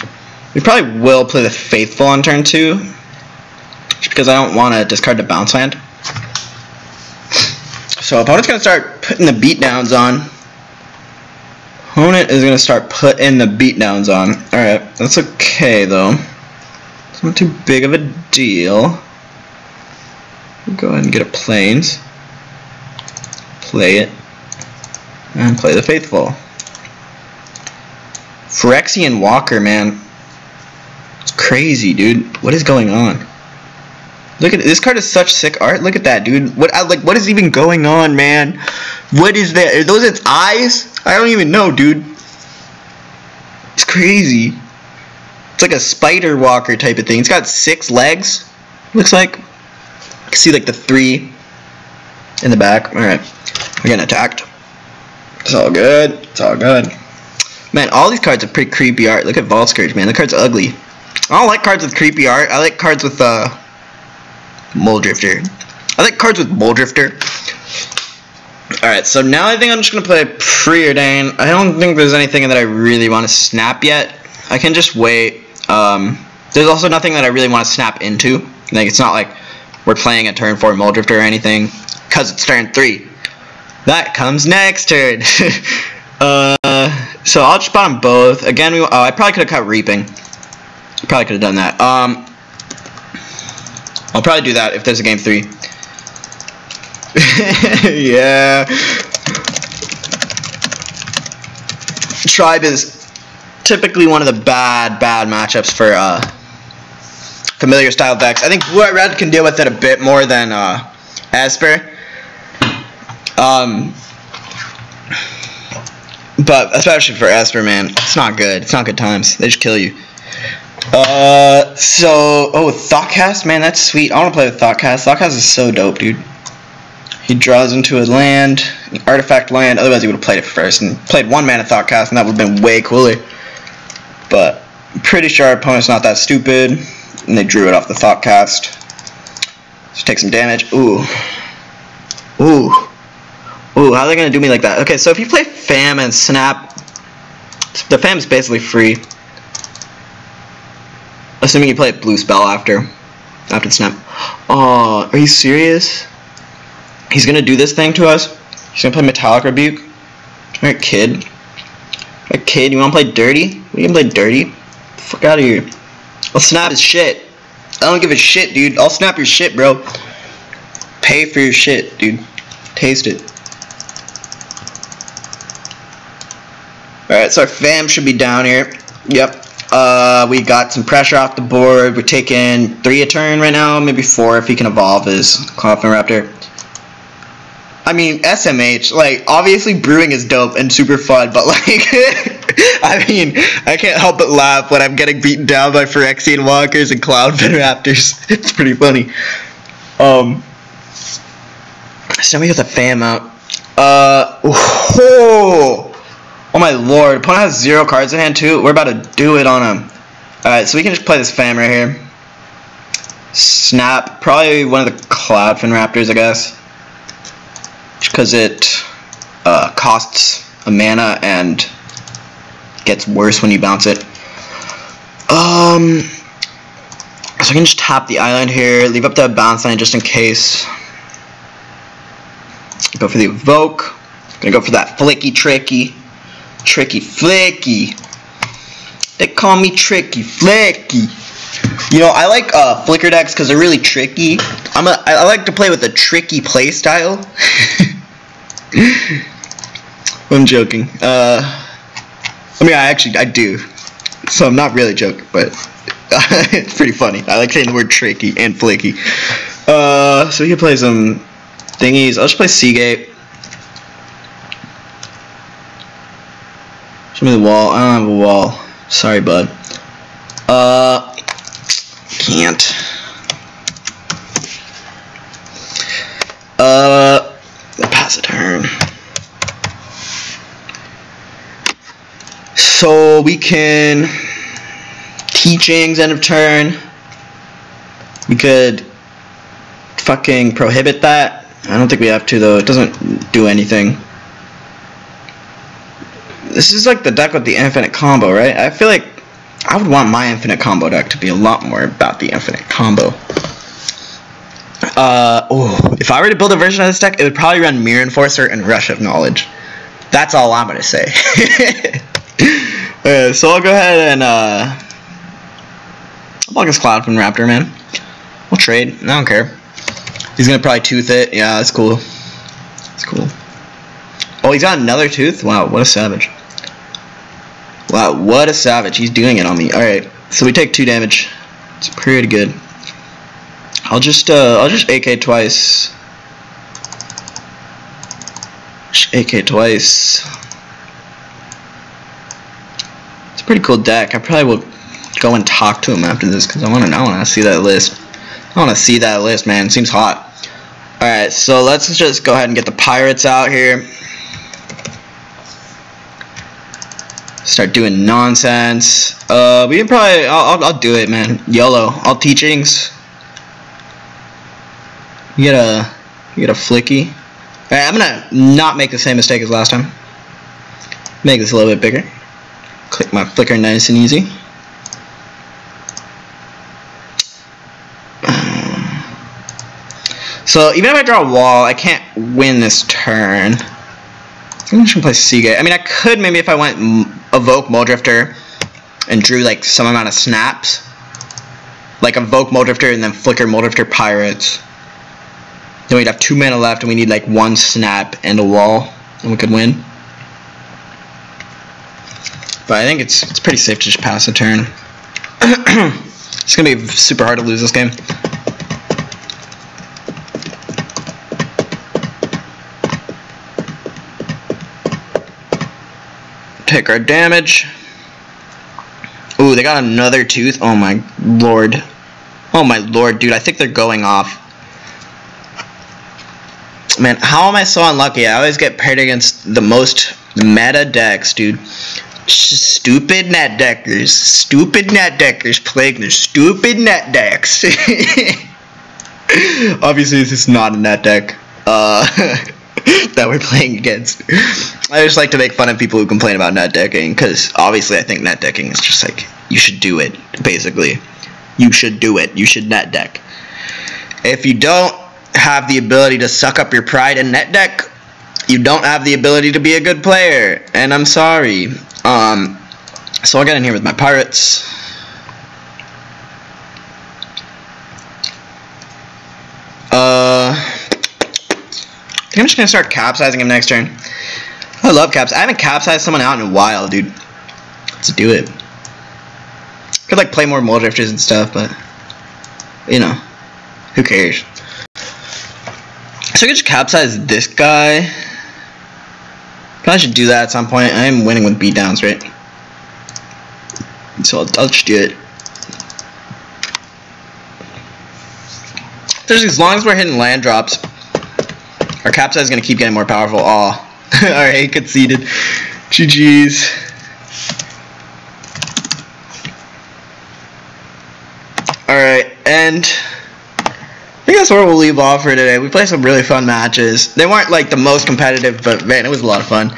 We probably will play the Faithful on turn 2. Just because I don't want to discard the bounce land. So opponent's going to start putting the beatdowns on. Opponent is going to start putting the beatdowns on. Alright, that's okay though. It's not too big of a deal. We'll go ahead and get a plains. Play it. And play the Faithful. Phyrexian Walker, man. It's crazy, dude. What is going on? Look at this card is such sick art. Look at that, dude. What is even going on, man? What is that? Are those its eyes? I don't even know, dude. It's crazy. It's like a spider walker type of thing. It's got 6 legs. Looks like. You can see like the 3 in the back. Alright. We're getting attacked. It's all good. It's all good. Man, all these cards are pretty creepy art. Look at Vault Scourge, man. The card's ugly. I don't like cards with creepy art. I like cards with Muldrifter. I like cards with Muldrifter. Alright, so now I think I'm just going to play Preordain. I don't think there's anything that I really want to snap yet. I can just wait. There's also nothing that I really want to snap into. Like, it's not like we're playing a turn 4 Muldrifter or anything. Because it's turn 3. That comes next turn. So I'll just bottom both. Again, I probably could have cut Reaping. Probably could have done that. I'll probably do that if there's a game 3. Yeah. Tribe is typically one of the bad matchups for familiar style decks. I think Blue-White Red can deal with it a bit more than Esper. But especially for Esper, man, it's not good. It's not good times. They just kill you. Thoughtcast, man, that's sweet. I want to play with Thoughtcast. Thoughtcast is so dope, dude. He draws into a land, an artifact land. Otherwise, he would have played it first and played 1 mana Thoughtcast, and that would have been way cooler. But I'm pretty sure our opponent's not that stupid, and they drew it off the Thoughtcast. Just take some damage. Ooh. Ooh. Ooh, how are they going to do me like that? Okay, so if you play Fam and Snap, the Fam's basically free. Assuming you play Blue Spell after the Snap. Oh, are you serious? He's going to do this thing to us? He's going to play Metallic Rebuke? Alright, kid. Alright, kid, you want to play dirty? We can play dirty? Get the fuck out of here. I'll snap his shit. I don't give a shit, dude. I'll snap your shit, bro. Pay for your shit, dude. Taste it. Alright, so our Fam should be down here. Yep. We got some pressure off the board. We're taking 3 a turn right now, maybe 4 if he can evolve his Coffin Raptor. I mean, SMH, like, obviously brewing is dope and super fun, but, like, I mean, I can't help but laugh when I'm getting beaten down by Phyrexian walkers and Cloudfin raptors. It's pretty funny. So we got the fam out. Oh my lord, opponent has 0 cards in hand too. We're about to do it on him. Alright, so we can just play this fam right here. Snap, probably one of the Cloudfin raptors, I guess. Just because it costs a mana and gets worse when you bounce it. So I can just tap the island here, leave up the bounce line just in case. Go for the evoke. Gonna go for that flicky tricky flicky. They call me tricky flicky. You know, I like flicker decks because they're really tricky. I like to play with a tricky play style. I'm joking. I mean, I do. So I'm not really joking, but it's pretty funny. I like saying the word tricky and flicky. So we can play some thingies. I'll just play Seagate. Show me the wall. I don't have a wall. Sorry, bud. Can't. Pass a turn. So we can teachings end of turn. We could fucking prohibit that. I don't think we have to though. It doesn't do anything. This is like the deck with the infinite combo, right? I feel like I would want my infinite combo deck to be a lot more about the infinite combo. If I were to build a version of this deck, it would probably run Mirror Enforcer and Rush of Knowledge. That's all I'm gonna say. So I'll go ahead and I'll block this Cloudfin Raptor, man. We'll trade. I don't care. He's gonna probably tooth it. Yeah, that's cool. That's cool. Oh, he's got another tooth? Wow, what a savage. Wow, what a savage. He's doing it on me. Alright, so we take 2 damage. It's pretty good. I'll just AK twice. Just AK twice. It's a pretty cool deck. I probably will go and talk to him after this because I wanna see that list. I wanna see that list, man. It seems hot. Alright, so let's just go ahead and get the pirates out here. Start doing nonsense. We can probably I'll do it, man. YOLO. All teachings. You get a flicky. Alright, I'm gonna not make the same mistake as last time. Make this a little bit bigger. Click my flicker nice and easy. So even if I draw a wall, I can't win this turn. I'm just gonna play Seagate. I mean, I could maybe if I went evoke Muldrifter and drew like some amount of snaps, like evoke Muldrifter and then flicker Muldrifter Pirates. Then we'd have 2 mana left, and we need like 1 snap and a wall, and we could win. But I think it's pretty safe to just pass a turn. It's gonna be super hard to lose this game. Take our damage. Ooh, they got another tooth. Oh my lord. Oh my lord, dude. I think they're going off. Man, how am I so unlucky? I always get paired against the most meta decks, dude. Stupid net deckers. Stupid net deckers playing their stupid net decks. Obviously, this is not a net deck. That we're playing against. I just like to make fun of people who complain about net decking, because obviously I think net decking is just like, you should do it, basically. You should do it. You should net deck. If you don't have the ability to suck up your pride in net deck, you don't have the ability to be a good player, and I'm sorry. So I'll get in here with my pirates. I think I'm just gonna start capsizing him next turn. I love caps. I haven't capsized someone out in a while, dude. Let's do it. Could like play more Muldrifters and stuff, but you know, who cares? So I could just capsize this guy. Probably should do that at some point. I am winning with beatdowns, right? So I'll just do it. Just as long as we're hitting land drops, our capsize is gonna keep getting more powerful. Oh, alright, conceded. GG's. Alright, and I think that's where we'll leave off for today. We played some really fun matches. They weren't like the most competitive, but man, it was a lot of fun.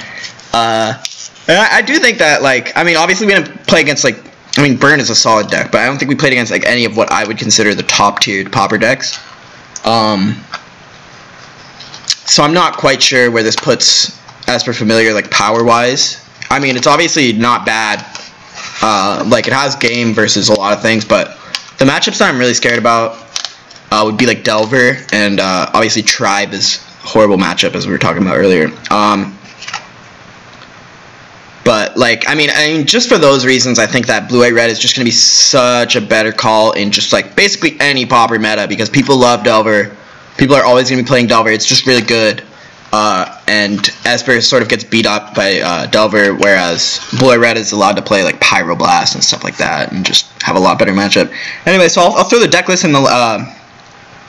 And I do think that, like, I mean, obviously we didn't play against, like, I mean, Burn is a solid deck, but I don't think we played against, like, any of what I would consider the top-tiered Pauper decks. So I'm not quite sure where this puts Esper Familiar, like, power-wise. I mean, it's obviously not bad. Like, it has game versus a lot of things, but the matchups that I'm really scared about would be, like, Delver, and obviously Tribe is a horrible matchup, as we were talking about earlier. But, like, I mean, just for those reasons, I think that Blue-White Red is just going to be such a better call in just, like, basically any Pauper meta, because people love Delver. People are always going to be playing Delver. It's just really good. And Esper sort of gets beat up by Delver, whereas Blue-White Red is allowed to play, like, Pyroblast and stuff like that, and just have a lot better matchup. Anyway, so I'll throw the deck list in the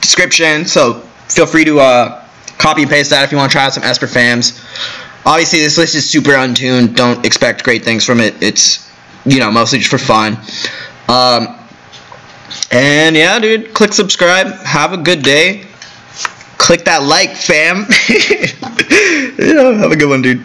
description, so feel free to copy and paste that if you want to try out some Esper fams. Obviously, this list is super untuned. Don't expect great things from it. It's, you know, mostly just for fun. And yeah, dude, click subscribe. Have a good day. Click that like, fam. You know, have a good one, dude.